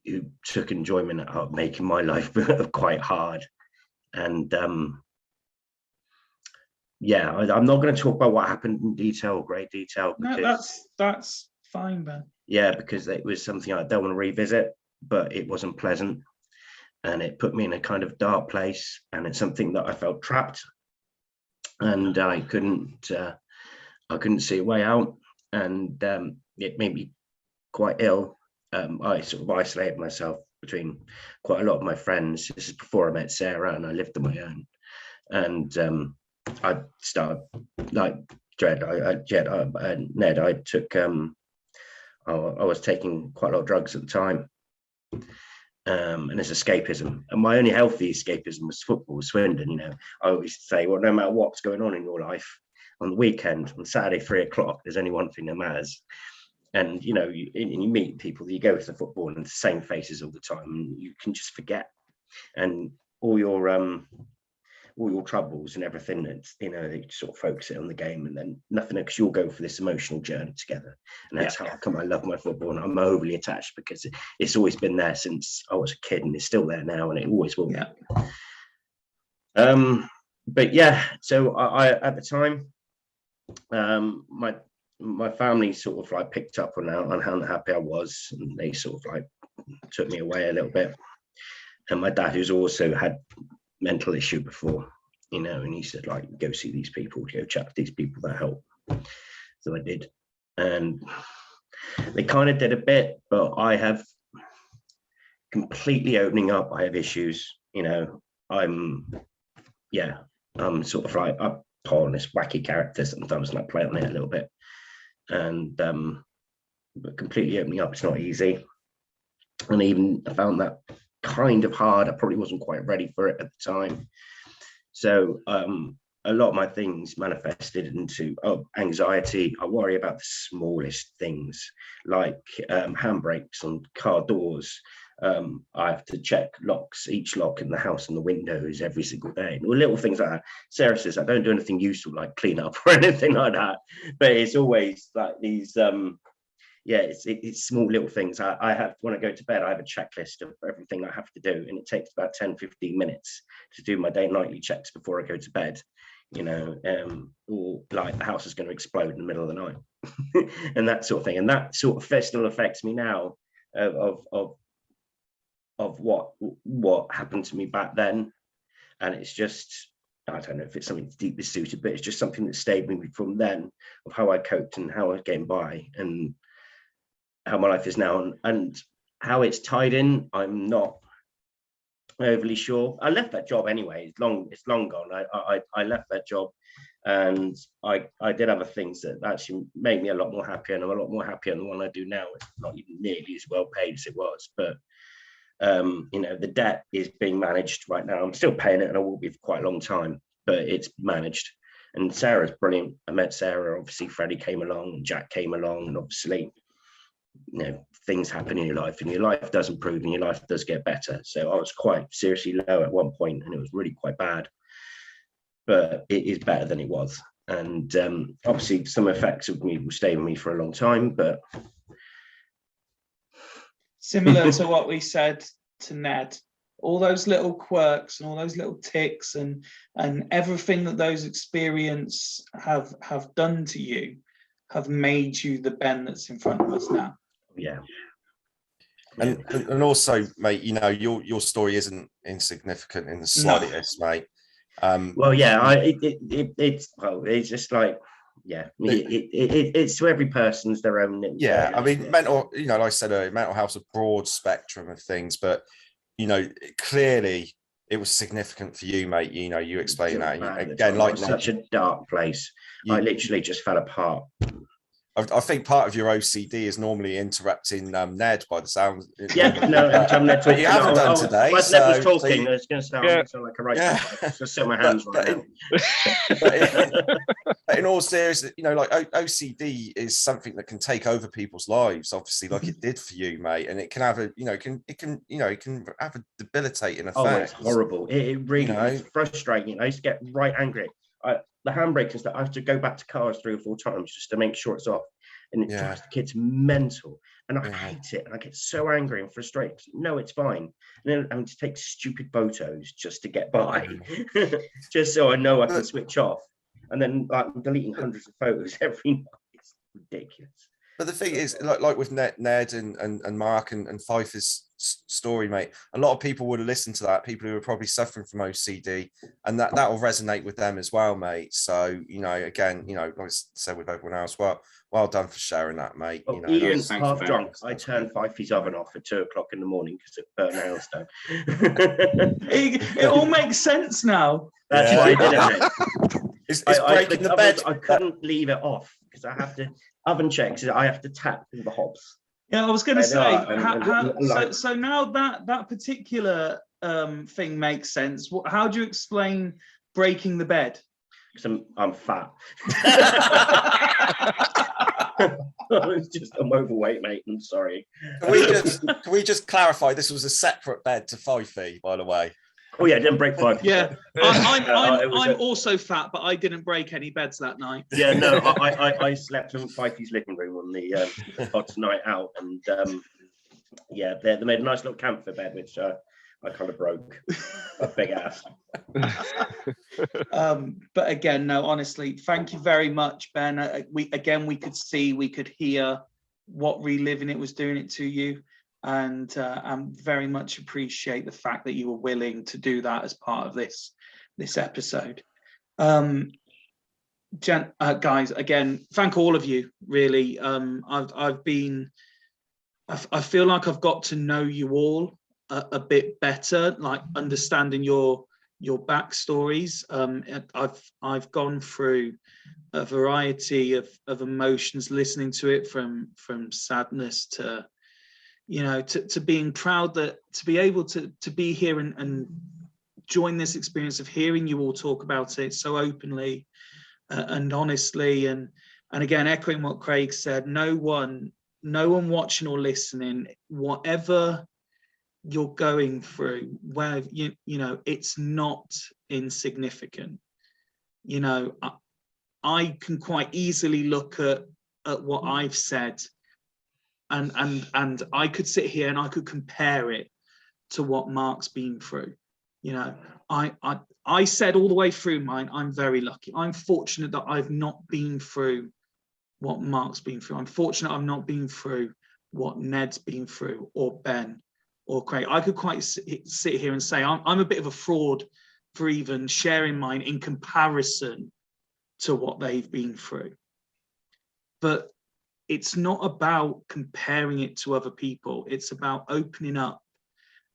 [SPEAKER 2] who took enjoyment out of making my life quite hard. And yeah, I'm not going to talk about what happened in detail, great detail.
[SPEAKER 1] No, that's fine, Ben.
[SPEAKER 2] Yeah, because it was something I don't want to revisit, but it wasn't pleasant. And it put me in a kind of dark place. And it's something that I felt trapped. And I couldn't see a way out. And it made me quite ill. I sort of isolated myself between quite a lot of my friends. This is before I met Sarah, and I lived on my own. And I started, like Ned, I took, I was taking quite a lot of drugs at the time. And it's escapism. And my only healthy escapism was football, Swindon. You know, I always say, well, no matter what's going on in your life, on the weekend, on Saturday, 3 o'clock, there's only one thing that matters. And, you know, you meet people, you go to the football and the same faces all the time, and you can just forget. And all your troubles and everything, that's, you know, they sort of focus it on the game, and then nothing, because you'll go for this emotional journey together. And that's how come I love my football, and I'm overly attached because it's always been there since I was a kid, and it's still there now, and it always will be. But yeah, so I at the time, my family sort of like picked up on how unhappy I was, and they sort of like took me away a little bit. And my dad, who's also had mental issue before, you know, and he said, like, go see these people, go chat to these people that help. So I did, and they kind of did a bit, but I have completely opening up. I have issues, you know. I'm sort of like I pull on this wacky character sometimes, and I play on it a little bit. And but completely opening up, it's not easy. And even I found that kind of hard. I probably wasn't quite ready for it at the time. So a lot of my things manifested into anxiety. I worry about the smallest things, like handbrakes on car doors. I have to check locks, each lock in the house and the windows every single day. Little things like that. Sarah says I don't do anything useful like clean up or anything like that, but it's always like these it's small little things. I have, when I go to bed, I have a checklist of everything I have to do, and it takes about 10-15 minutes to do my nightly checks before I go to bed, you know, or like the house is going to explode in the middle of the night and that sort of thing. And that sort of still affects me now of what happened to me back then. And it's just, I don't know if it's something deeply suited, but it's just something that stayed with me from then, of how I coped and how I was getting by and how my life is now, and how it's tied in. I'm not overly sure. I left that job anyway. It's long gone. I left that job, and I did other things that actually made me a lot more happier, and I'm a lot more happier than the one I do now. It's not even nearly as well paid as it was, but you know, the debt is being managed right now. I'm still paying it, and I will be for quite a long time, but it's managed. And Sarah's brilliant. I met Sarah, obviously Freddie came along and Jack came along, and obviously, you know, things happen in your life, and your life does improve and your life does get better. So I was quite seriously low at one point, and it was really quite bad, but it is better than it was. And obviously some effects of me will stay with me for a long time, but
[SPEAKER 1] similar to what we said to Ned, all those little quirks and all those little ticks and everything that those experiences have done to you have made you the Ben that's in front of us now.
[SPEAKER 2] Yeah.
[SPEAKER 4] And also, mate, you know, your story isn't insignificant in the slightest, mate.
[SPEAKER 2] Well, yeah, it's just like, yeah, it's to every person's their own.
[SPEAKER 4] Yeah, I mean, mental, you know, like I said earlier, mental health's a broad spectrum of things, but you know, clearly it was significant for you, mate. You know, you explain that again, like
[SPEAKER 2] such a dark place. I literally just fell apart.
[SPEAKER 4] I think part of your OCD is normally interrupting Ned by the sound.
[SPEAKER 6] Yeah, no, anytime they're talking,
[SPEAKER 4] you haven't done today.
[SPEAKER 6] As Ned was
[SPEAKER 4] so
[SPEAKER 6] talking,
[SPEAKER 4] you-
[SPEAKER 6] it's going to sound,
[SPEAKER 3] Yeah.
[SPEAKER 6] sound like a right.
[SPEAKER 4] Yeah.
[SPEAKER 6] So sit my hands
[SPEAKER 4] but
[SPEAKER 6] right
[SPEAKER 4] but in all seriousness, you know, like OCD is something that can take over people's lives, obviously, like it did for you, mate, and it can have a, you know, it can have a debilitating effect.
[SPEAKER 6] Oh, it's horrible. It really
[SPEAKER 4] know?
[SPEAKER 6] is frustrating. I used to get right angry. The handbrake and stuff, I have to go back to cars 3 or 4 times just to make sure it's off. And it drives the kids mental. And I hate it. And I get so angry and frustrated. No, it's fine. And then I'm to take stupid photos just to get by. Just so I know I can switch off. And then like, I'm deleting hundreds of photos every night. It's ridiculous.
[SPEAKER 4] But the thing is, like with Ned and Mark and Pfeiffer's story, mate, a lot of people would have listened to that, people who are probably suffering from OCD, and that will resonate with them as well, mate. So, you know, again, you know, like I said with everyone else, well done for sharing that, mate. You know,
[SPEAKER 6] Even
[SPEAKER 5] thanks
[SPEAKER 6] half
[SPEAKER 5] for
[SPEAKER 6] drunk,
[SPEAKER 5] that.
[SPEAKER 6] I turned Pfeiffer's oven off at 2 o'clock in the morning because it burnt a hailstone.
[SPEAKER 1] It all makes sense now.
[SPEAKER 6] That's why I did it, mate.
[SPEAKER 4] It's breaking the bed.
[SPEAKER 6] I couldn't leave it off because I have to oven checks. I have to tap the hobs.
[SPEAKER 1] Yeah, I was going to say,
[SPEAKER 6] and
[SPEAKER 1] so now that particular thing makes sense. How do you explain breaking the bed?
[SPEAKER 6] Because I'm fat. I'm overweight, mate. I'm sorry.
[SPEAKER 4] Can we just clarify? This was a separate bed to Fifey, by the way.
[SPEAKER 6] Oh yeah, I didn't break 5.
[SPEAKER 1] Yeah, I'm also fat, but I didn't break any beds that night.
[SPEAKER 6] Yeah, no, I slept in Fifey's living room on the odds night out, and yeah, they made a nice little camphor bed, which I kind of broke. A big ass.
[SPEAKER 1] But again, no, honestly, thank you very much, Ben. We could see, we could hear what reliving it was doing it to you. And I very much appreciate the fact that you were willing to do that as part of this episode. Guys, again, thank all of you, really. I feel like I've got to know you all a bit better, like understanding your backstories. I've gone through a variety of emotions listening to it, from sadness to, you know, to being proud that to be able to be here and join this experience of hearing you all talk about it so openly and honestly, and again, echoing what Craig said, no one watching or listening, whatever you're going through, where you know, it's not insignificant. You know, I can quite easily look at what I've said, and I could sit here and I could compare it to what Mark's been through. You know, I said all the way through mine, I'm very lucky. I'm fortunate that I've not been through what Mark's been through. I'm fortunate I've not been through what Ned's been through, or Ben, or Craig. I could quite sit here and say I'm a bit of a fraud for even sharing mine in comparison to what they've been through. But it's not about comparing it to other people. It's about opening up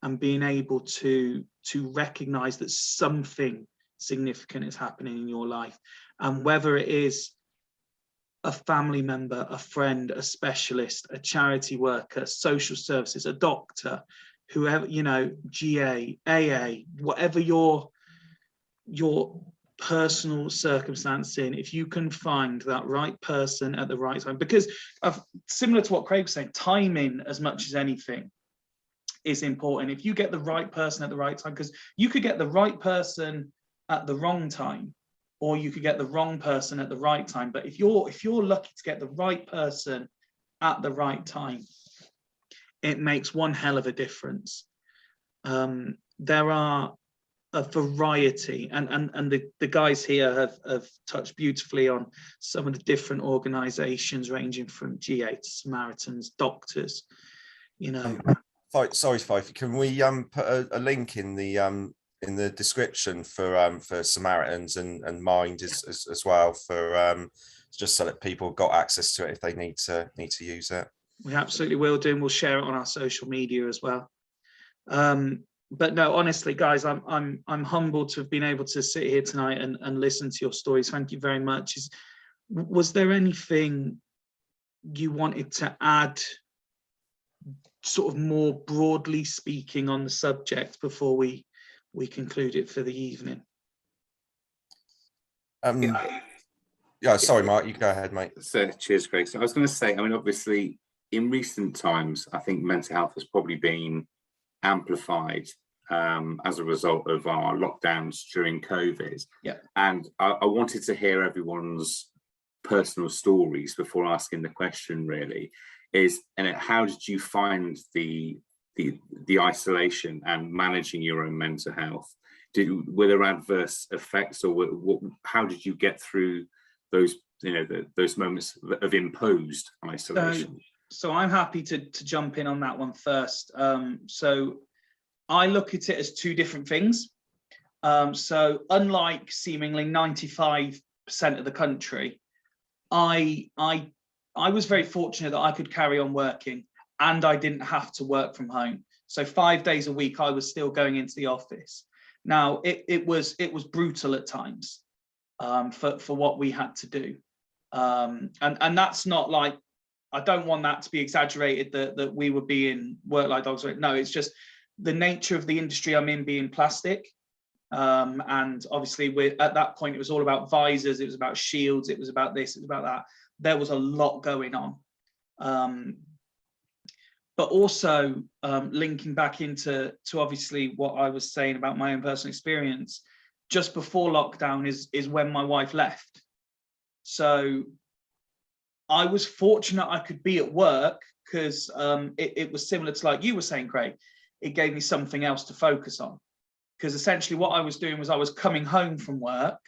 [SPEAKER 1] and being able to recognize that something significant is happening in your life. And whether it is a family member, a friend, a specialist, a charity worker, social services, a doctor, whoever, you know, GA, AA, whatever your personal circumstance in, if you can find that right person at the right time, because similar to what Craig was saying, timing as much as anything is important. If you get the right person at the right time, because you could get the right person at the wrong time, or you could get the wrong person at the right time. But if you're lucky to get the right person at the right time, it makes one hell of a difference. There are a variety, and the guys here have touched beautifully on some of the different organizations, ranging from GA to Samaritans, doctors, you know.
[SPEAKER 4] Sorry, Fife, can we put a link in the description for Samaritans and Mind as well, for just so that people got access to it if they need to use it.
[SPEAKER 1] We absolutely will do, and we'll share it on our social media as well. But no, honestly, guys, I'm humbled to have been able to sit here tonight and listen to your stories. Thank you very much. Was there anything you wanted to add sort of more broadly speaking on the subject before we conclude it for the evening?
[SPEAKER 4] Yeah, sorry, Mark, you go ahead, mate.
[SPEAKER 5] So cheers, Greg. So I was going to say, I mean, obviously, in recent times, I think mental health has probably been amplified as a result of our lockdowns during COVID.
[SPEAKER 1] Yeah.
[SPEAKER 5] And I wanted to hear everyone's personal stories before asking the question. Really, how did you find the isolation and managing your own mental health? Were there adverse effects, or how did you get through those those moments of imposed isolation?
[SPEAKER 1] So I'm happy to jump in on that one first. So I look at it as two different things. So unlike seemingly 95% of the country, I was very fortunate that I could carry on working and I didn't have to work from home. So 5 days a week I was still going into the office. Now it was brutal at times for what we had to do. And that's not like, I don't want that to be exaggerated that we were being worked like dogs. No, it's just the nature of the industry I'm in being plastic. And obviously at that point, it was all about visors, it was about shields, it was about this, it was about that. There was a lot going on. But also linking back into obviously what I was saying about my own personal experience, just before lockdown is when my wife left. So I was fortunate I could be at work because it was similar to like you were saying, Craig. It gave me something else to focus on, because essentially what I was doing was I was coming home from work,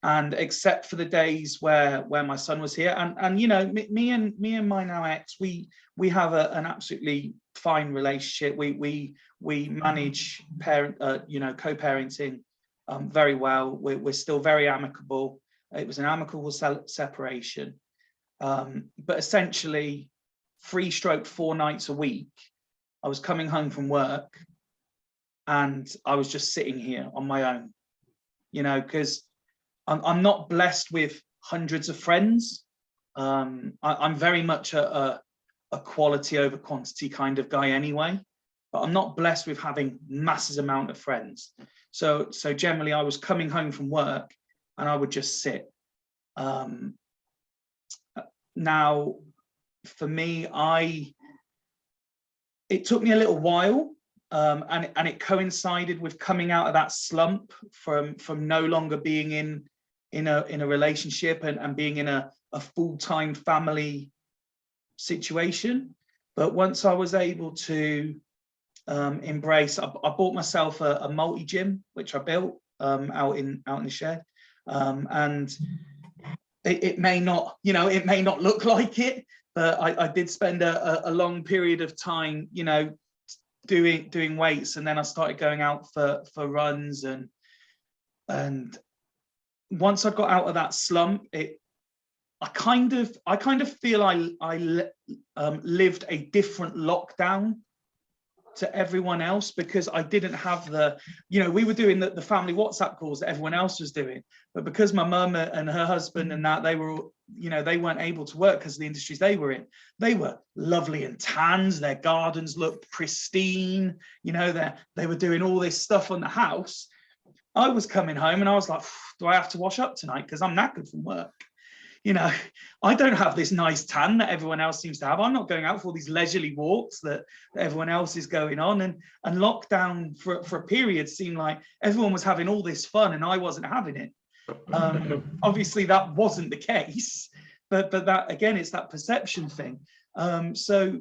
[SPEAKER 1] and except for the days where my son was here, and you know, me and my now ex, we have an absolutely fine relationship. We manage co-parenting very well. We're still very amicable. It was an amicable separation, but essentially 3/4 nights a week I was coming home from work and I was just sitting here on my own, you know, because I'm not blessed with hundreds of friends. I'm very much a quality over quantity kind of guy anyway, but I'm not blessed with having massive amount of friends. So generally I was coming home from work and I would just sit. Now, for me, it took me a little while, and it coincided with coming out of that slump from no longer being in a relationship and being in a full-time family situation. But once I was able to embrace, I bought myself a multi-gym, which I built out in the shed, and it may not, you know, it may not look like it, but I did spend a long period of time, you know, doing weights, and then I started going out for runs, and once I got out of that slump, I kind of feel I lived a different lockdown to everyone else, because I didn't have the, you know, we were doing the family WhatsApp calls that everyone else was doing, but because my mum and her husband and that, they were, you know, they weren't able to work because of the industries they were in. They were lovely and tans, their gardens looked pristine, you know, they were doing all this stuff on the house. I was coming home and I was like, do I have to wash up tonight because I'm knackered from work? You know, I don't have this nice tan that everyone else seems to have. I'm not going out for all these leisurely walks that everyone else is going on. And lockdown for a period seemed like everyone was having all this fun and I wasn't having it. Obviously, that wasn't the case. But that, again, it's that perception thing. So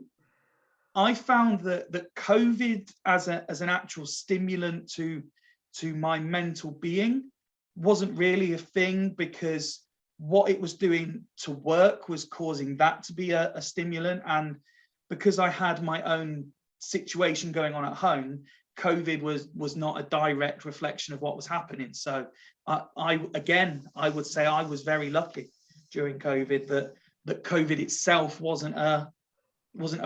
[SPEAKER 1] I found that COVID as an actual stimulant to my mental being wasn't really a thing, because what it was doing to work was causing that to be a stimulant. And because I had my own situation going on at home, COVID was not a direct reflection of what was happening. So I would say I was very lucky during COVID that COVID itself wasn't a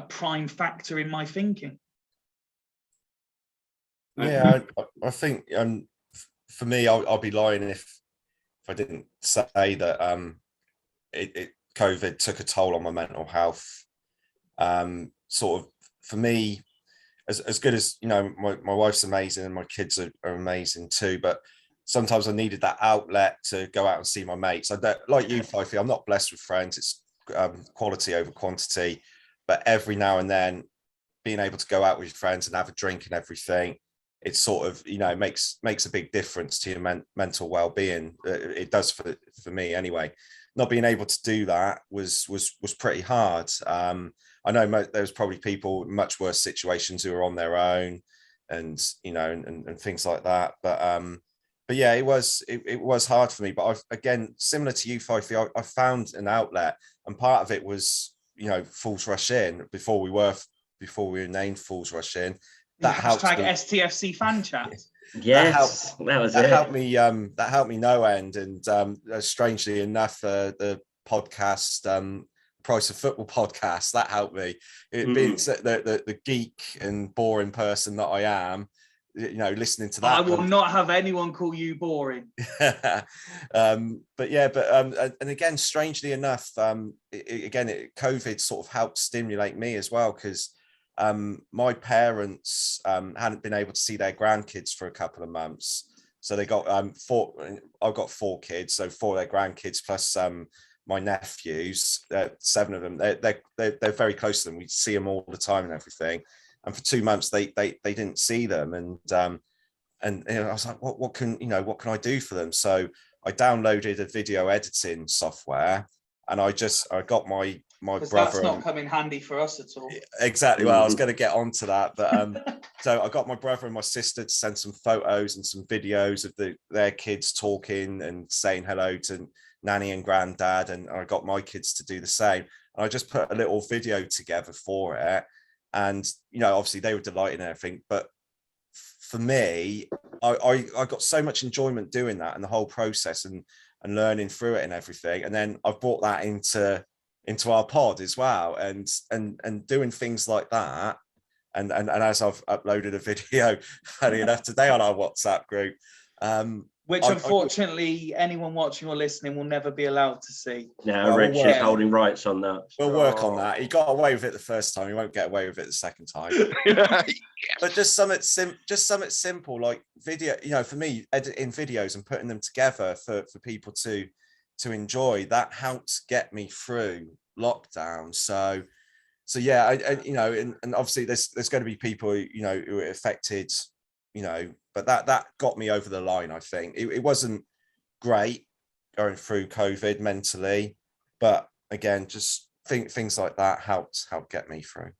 [SPEAKER 1] prime factor in my thinking.
[SPEAKER 4] Yeah, I think for me, I'll be lying if I didn't say that COVID took a toll on my mental health. Sort of for me, as good as, you know, my wife's amazing and my kids are amazing too, but sometimes I needed that outlet to go out and see my mates. I don't, like you, Fifey, I'm not blessed with friends. It's quality over quantity, but every now and then being able to go out with your friends and have a drink and everything, it's sort of, you know, makes a big difference to your mental well-being. It does for me anyway. Not being able to do that was pretty hard. I know there's probably people in much worse situations who are on their own, and you know, and things like that. But yeah, it was hard for me. But again, similar to you, Fifey, I found an outlet, and part of it was, you know, Fools Rush In before we were named Fools Rush In. That helped
[SPEAKER 1] hashtag STFC fan chat.
[SPEAKER 6] Yes, that was it.
[SPEAKER 4] Helped me. That helped me no end. And strangely enough, the podcast, Price of Football podcast, that helped me. It being the geek and boring person that I am, you know, listening to that.
[SPEAKER 1] I will not have anyone call you boring.
[SPEAKER 4] But and again, strangely enough, COVID sort of helped stimulate me as well, because my parents hadn't been able to see their grandkids for a couple of months. So they got I've got 4 kids, so 4 of their grandkids plus my nephews, 7 of them. They're very close to them. We see them all the time and everything. And for 2 months they didn't see them, and you know, I was like, what can I do for them? So I downloaded a video editing software, and I got my brother.
[SPEAKER 1] That's not come in handy for us at all.
[SPEAKER 4] Exactly. Well, I was going to get onto that, but so I got my brother and my sister to send some photos and some videos of their kids talking and saying hello to Nanny and Granddad, and I got my kids to do the same. And I just put a little video together for it, and you know, obviously they were delighted and everything. But for me, I got so much enjoyment doing that and the whole process and learning through it and everything. And then I've brought that into our pod as well, and doing things like that. And as I've uploaded a video, funny enough, today on our WhatsApp group,
[SPEAKER 1] which unfortunately anyone watching or listening will never be allowed to see.
[SPEAKER 6] No, Rich is holding rights on that.
[SPEAKER 4] We'll work on that. He got away with it the first time. He won't get away with it the second time. But just something simple like video. You know, for me, editing videos and putting them together for people to enjoy, that helped get me through lockdown. So yeah, I you know, and obviously there's going to be people, you know, who are affected, you know, but that got me over the line. I think it wasn't great going through COVID mentally, but again, just things like that helped get me through.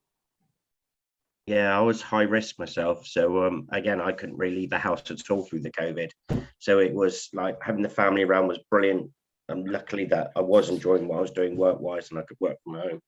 [SPEAKER 6] Yeah, I was high risk myself, so again, I couldn't really leave the house at all through the COVID. So it was like having the family around was brilliant. And luckily that I was enjoying what I was doing work-wise, and I could work from home.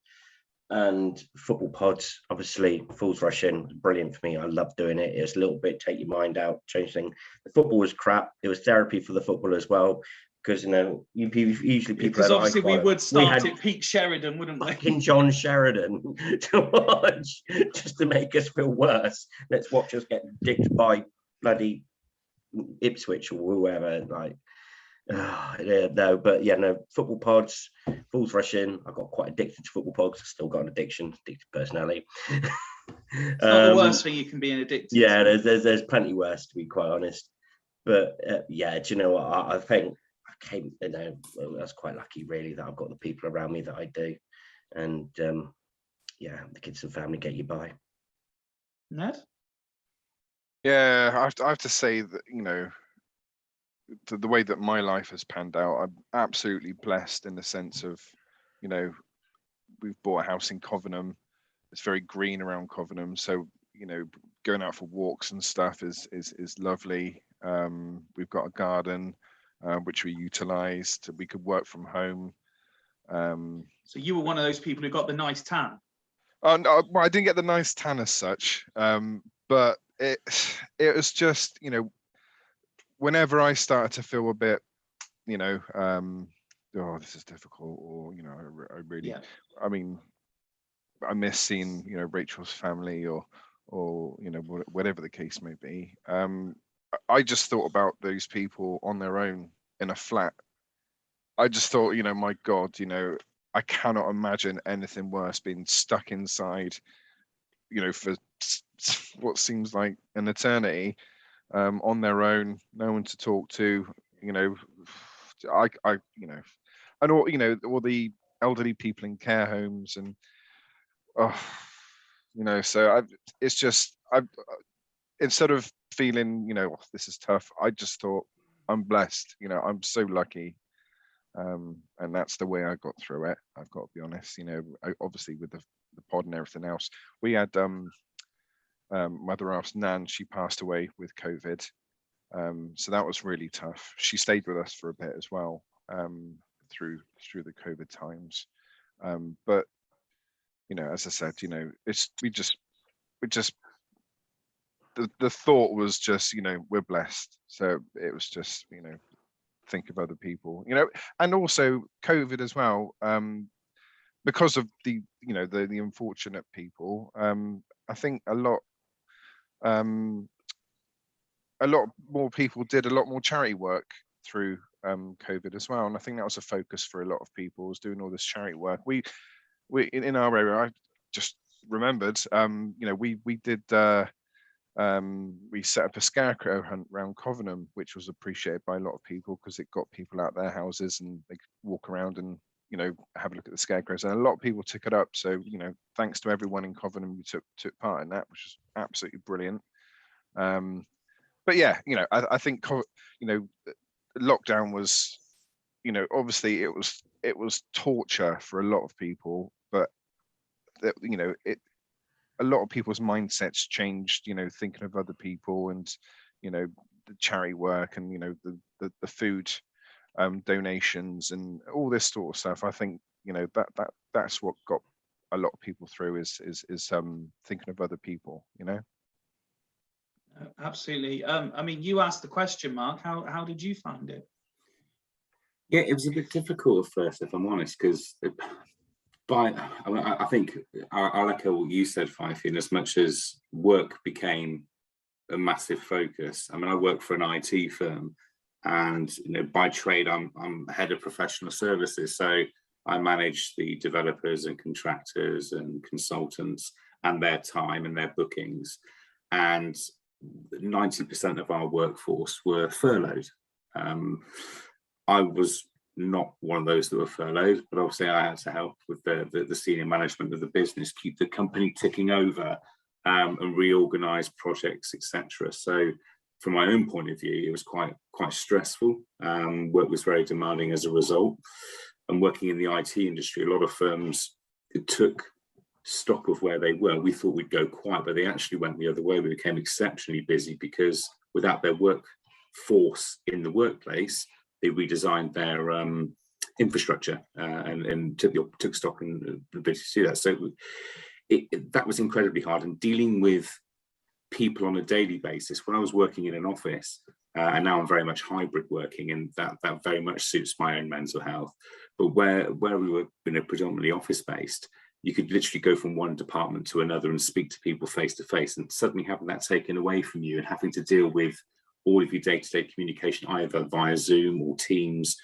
[SPEAKER 6] And football pods, obviously, Fools Rush In was brilliant for me. I loved doing it. It was a little bit take your mind out, change things. The football was crap. It was therapy for the football as well, because, you know, usually people.
[SPEAKER 1] Because obviously we would start at peak Sheridan, wouldn't we?
[SPEAKER 6] Fucking John Sheridan to watch just to make us feel worse. Let's watch us get dicked by bloody Ipswich or whoever. Like, football pods, Fools Rush In. I got quite addicted to football pods. I still got an addicted personality.
[SPEAKER 1] It's not the worst thing you can be addicted
[SPEAKER 6] to. There's plenty worse, to be quite honest. But do you know what? I think I came, you know, I was quite lucky really that I've got the people around me that I do, and the kids and family get you by.
[SPEAKER 1] Ned?
[SPEAKER 3] Yeah, I have to say that, you know, the way that my life has panned out, I'm absolutely blessed in the sense of, you know, we've bought a house in Covenham. It's very green around Covenham, so, you know, going out for walks and stuff is lovely. We've got a garden which we utilised. We could work from home.
[SPEAKER 1] So you were one of those people who got the nice tan?
[SPEAKER 3] Oh no, well, I didn't get the nice tan as such, but it was just, you know, whenever I started to feel a bit, you know, oh, this is difficult, or, you know, I really, I mean, I miss seeing, you know, Rachel's family, or you know, whatever the case may be. I just thought about those people on their own in a flat. I just thought, you know, my God, you know, I cannot imagine anything worse, being stuck inside, for what seems like an eternity, on their own, no one to talk to, and all the elderly people in care homes, and so it's just, instead of feeling, this is tough, I just thought, I'm blessed, I'm so lucky. And that's the way I got through it. I've got to be honest, obviously with the pod and everything else, we had Mother Half's nan, she passed away with COVID. So that was really tough. She stayed with us for a bit as well, through the COVID times. But as I said, the thought was just, we're blessed. So it was just, think of other people, and also COVID as well, because of the unfortunate people. I think a lot more people did a lot more charity work through COVID as well, and I think that was a focus for a lot of people, was doing all this charity work. We in our area, I just remembered, we did we set up a scarecrow hunt around Covenham, which was appreciated by a lot of people because it got people out their houses and they could walk around and have a look at the scarecrows, and a lot of people took it up. So thanks to everyone in Covenham who took part in that, which was absolutely brilliant. But yeah, I think lockdown was, obviously it was torture for a lot of people, but a lot of people's mindsets changed, thinking of other people, and the charity work, and the food donations and all this sort of stuff. I think that's what got a lot of people through, is thinking of other people.
[SPEAKER 1] Absolutely. I mean, you asked the question, Mark. How did you find it?
[SPEAKER 5] Yeah, it was a bit difficult at first, if I'm honest, because I think I'll echo what you said, Fife, in as much as work became a massive focus. I mean, I work for an IT firm, and by trade I'm head of professional services, so I manage the developers and contractors and consultants and their time and their bookings, and 90% of our workforce were furloughed. I was not one of those that were furloughed, but obviously I had to help with the senior management of the business keep the company ticking over, and reorganize projects, etc. So from my own point of view, it was quite stressful. Work was very demanding as a result. And working in the IT industry, a lot of firms took stock of where they were. We thought we'd go quiet, but they actually went the other way. We became exceptionally busy because without their workforce in the workplace, they redesigned their infrastructure and took stock and the ability to do that. So that was incredibly hard. And dealing with people on a daily basis, when I was working in an office, and now I'm very much hybrid working, and that very much suits my own mental health. But where we were predominantly office based, you could literally go from one department to another and speak to people face to face, and suddenly having that taken away from you and having to deal with all of your day-to-day communication either via Zoom or Teams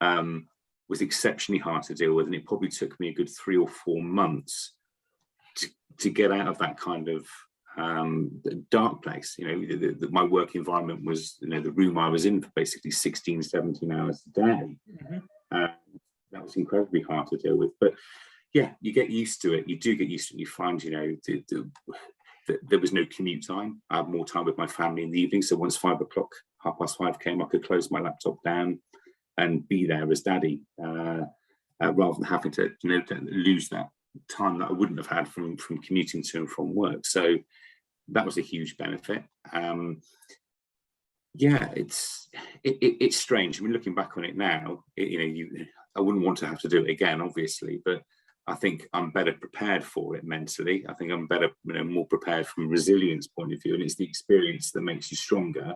[SPEAKER 5] was exceptionally hard to deal with. And it probably took me a good 3 or 4 months to get out of that kind of dark place. My work environment was, the room I was in for basically 16, 17 hours a day. That was incredibly hard to deal with. But yeah, you get used to it. You do get used to it. You find, there was no commute time. I had more time with my family in the evening. So once 5 o'clock, 5:30 came, I could close my laptop down and be there as daddy, rather than having to lose that time that I wouldn't have had from commuting to and from work. So that was a huge benefit. Yeah, it's strange. I mean, looking back on it now, I wouldn't want to have to do it again, obviously, but I think I'm better prepared for it mentally. I think I'm better, more prepared from a resilience point of view, and it's the experience that makes you stronger.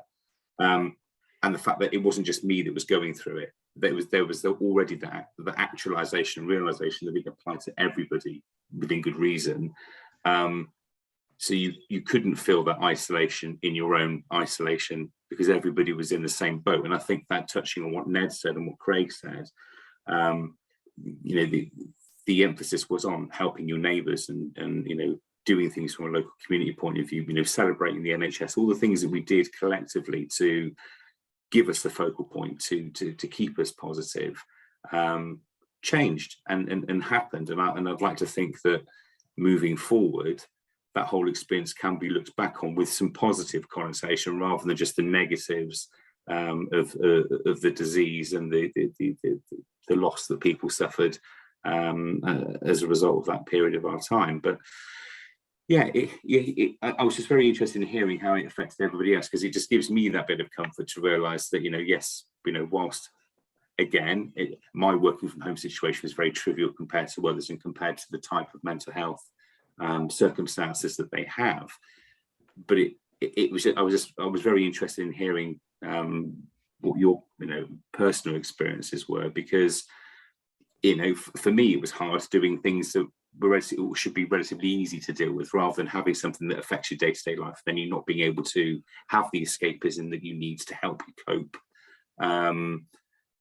[SPEAKER 5] And the fact that it wasn't just me that was going through it, there was already the actualization and realization that it applied to everybody within good reason. So you couldn't feel that isolation in your own isolation because everybody was in the same boat. And I think that, touching on what Ned said and what Craig said, you know, the emphasis was on helping your neighbours and you know, doing things from a local community point of view, you know, celebrating the NHS, all the things that we did collectively to give us the focal point to keep us positive, changed and happened. And I'd like to think that moving forward, that whole experience can be looked back on with some positive connotation rather than just the negatives of the disease and the loss that people suffered as a result of that period of our time. But yeah, I was just very interested in hearing how it affected everybody else, because it just gives me that bit of comfort to realise that, you know, yes, you know, whilst again, my working from home situation is very trivial compared to others and compared to the type of mental health circumstances that they have, but I was very interested in hearing what your, you know, personal experiences were, because, you know, for me it was hard doing things that should be relatively easy to deal with, rather than having something that affects your day-to-day life, then you're not being able to have the escapism that you need to help you cope,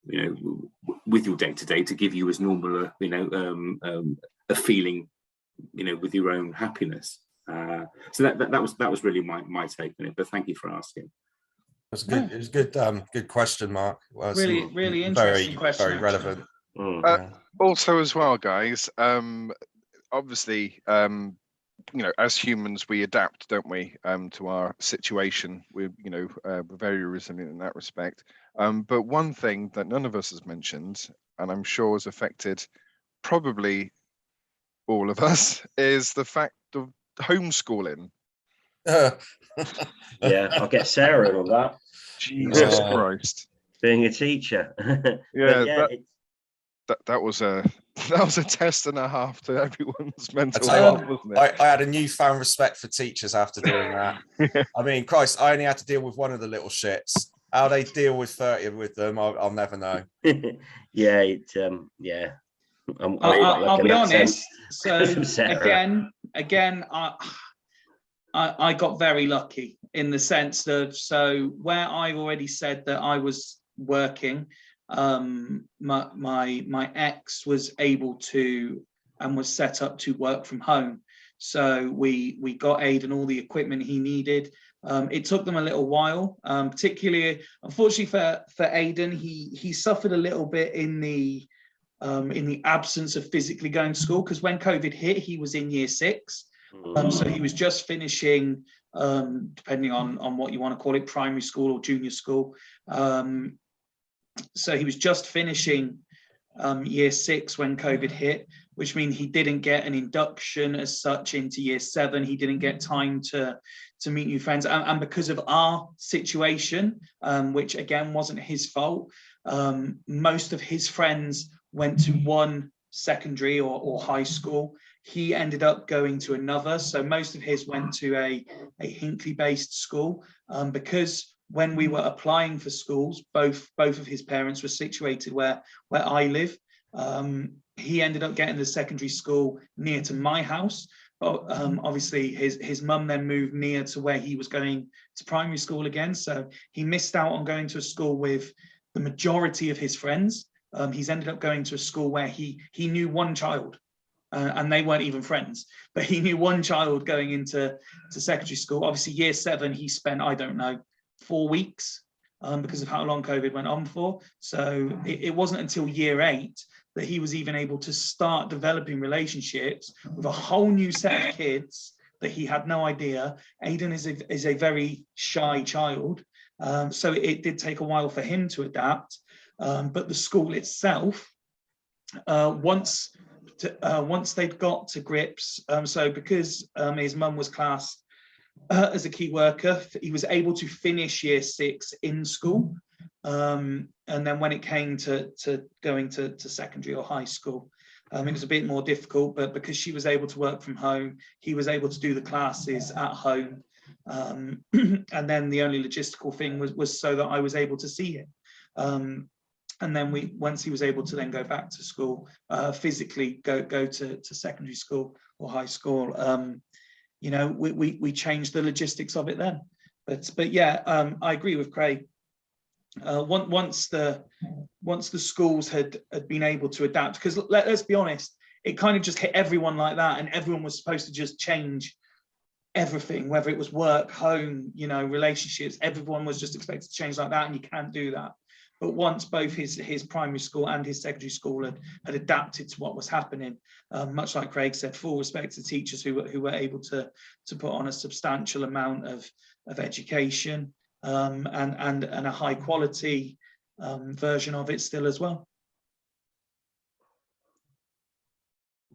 [SPEAKER 5] you know, with your day-to-day, to give you as normal a, you know, a feeling, you know, with your own happiness. So that was really my take on it. But thank you for asking.
[SPEAKER 4] That's good. It was good. Good question, Mark. Well,
[SPEAKER 1] really interesting question.
[SPEAKER 4] Very relevant.
[SPEAKER 3] Also, as well, guys. Obviously, you know, as humans, we adapt, don't we, to our situation. We're very resilient in that respect. But one thing that none of us has mentioned, and I'm sure has affected probably all of us, is the fact of homeschooling.
[SPEAKER 6] Yeah, I'll get Sarah in on that.
[SPEAKER 3] Jesus Christ.
[SPEAKER 6] Being a teacher.
[SPEAKER 3] Yeah, that was a test and a half to everyone's mental health, wasn't it?
[SPEAKER 4] I had a newfound respect for teachers after doing that. I mean, Christ, I only had to deal with one of the little shits. How they deal with 30 with them, I'll never know.
[SPEAKER 6] Yeah,
[SPEAKER 1] I'll be honest. So again, I got very lucky in the sense of, so where I've already said that I was working, my ex was able to and was set up to work from home. So we got Aidan all the equipment he needed. It took them a little while, particularly, unfortunately for Aidan, he suffered a little bit in the absence of physically going to school, because when COVID hit, he was in year 6. So he was just finishing, depending on what you want to call it, primary school or junior school. So he was just finishing year 6 when COVID hit, which means he didn't get an induction as such into year 7. He didn't get time to meet new friends. And because of our situation, which again wasn't his fault, most of his friends went to one secondary or high school. He ended up going to another. So most of his went to a Hinckley-based school, because when we were applying for schools, both of his parents were situated where I live. He ended up getting the secondary school near to my house. But obviously his mum then moved near to where he was going to primary school again. So he missed out on going to a school with the majority of his friends. He's ended up going to a school where he knew one child, and they weren't even friends, but he knew one child going into secondary school. Obviously year 7, he spent, I don't know, 4 weeks, because of how long COVID went on for. So it wasn't until year 8 that he was even able to start developing relationships with a whole new set of kids that he had no idea. Aidan is a very shy child, so it did take a while for him to adapt. But the school itself, once they'd got to grips, so because his mum was classed as a key worker, he was able to finish year 6 in school. And then when it came to going to secondary or high school, it was a bit more difficult, but because she was able to work from home, he was able to do the classes at home. And then the only logistical thing was so that I was able to see him. And then once he was able to then go back to school, physically go to secondary school or high school, we changed the logistics of it then. But yeah, I agree with Craig. once the schools had been able to adapt, because let's be honest, it kind of just hit everyone like that, and everyone was supposed to just change everything, whether it was work, home, you know, relationships. Everyone was just expected to change like that, and you can't do that. But once both his primary school and his secondary school had adapted to what was happening, much like Craig said, full respect to teachers who were able to put on a substantial amount of education, and a high quality version of it still as well.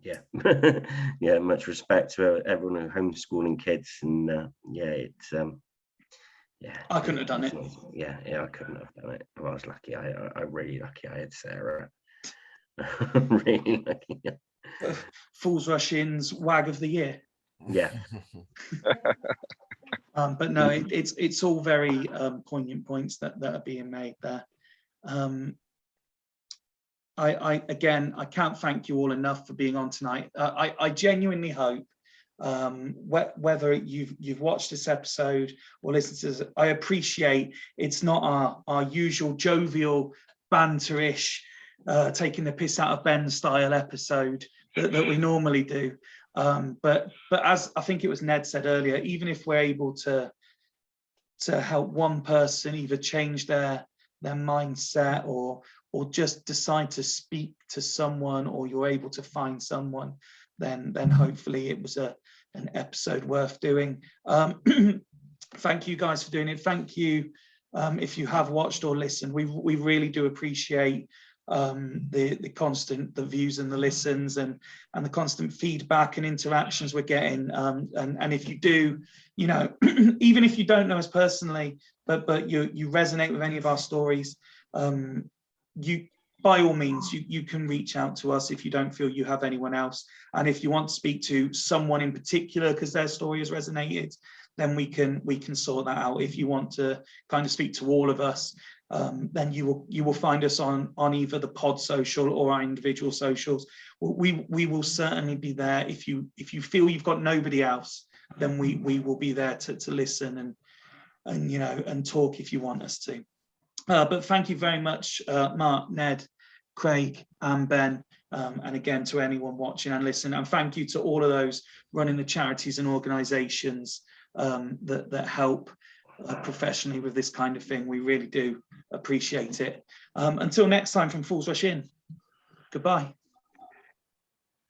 [SPEAKER 7] Yeah, yeah, much respect to everyone who homeschooling kids, and yeah, it's yeah,
[SPEAKER 1] I couldn't have done it.
[SPEAKER 7] Yeah, I couldn't have done it. I was lucky. I really lucky I had Sarah. Really lucky.
[SPEAKER 1] Fools Rush In's Wag of the Year.
[SPEAKER 7] Yeah.
[SPEAKER 1] But no, it's all very poignant points that are being made there. I can't thank you all enough for being on tonight. I genuinely hope, whether you've watched this episode or listened to this, I appreciate it's not our usual jovial, banterish, taking the piss out of Ben style episode that we normally do. But as I think it was Ned said earlier, even if we're able to help one person either change their mindset or just decide to speak to someone, or you're able to find someone, then hopefully it was an episode worth doing. Thank you guys for doing it. Thank you if you have watched or listened. We really do appreciate the views and the listens and the constant feedback and interactions we're getting. And if you do, you know, even if you don't know us personally, but you resonate with any of our stories, you by all means you can reach out to us if you don't feel you have anyone else. And if you want to speak to someone in particular because their story has resonated, then we can sort that out. If you want to kind of speak to all of us, then you will find us on either the pod social or our individual socials. We will certainly be there. If you feel you've got nobody else, then we will be there to listen and you know, and talk if you want us to. But thank you very much, Mark, Ned, Craig, and Ben, and again to anyone watching and listening. And thank you to all of those running the charities and organisations that help professionally with this kind of thing. We really do appreciate it. Until next time from Fools Rush In, goodbye.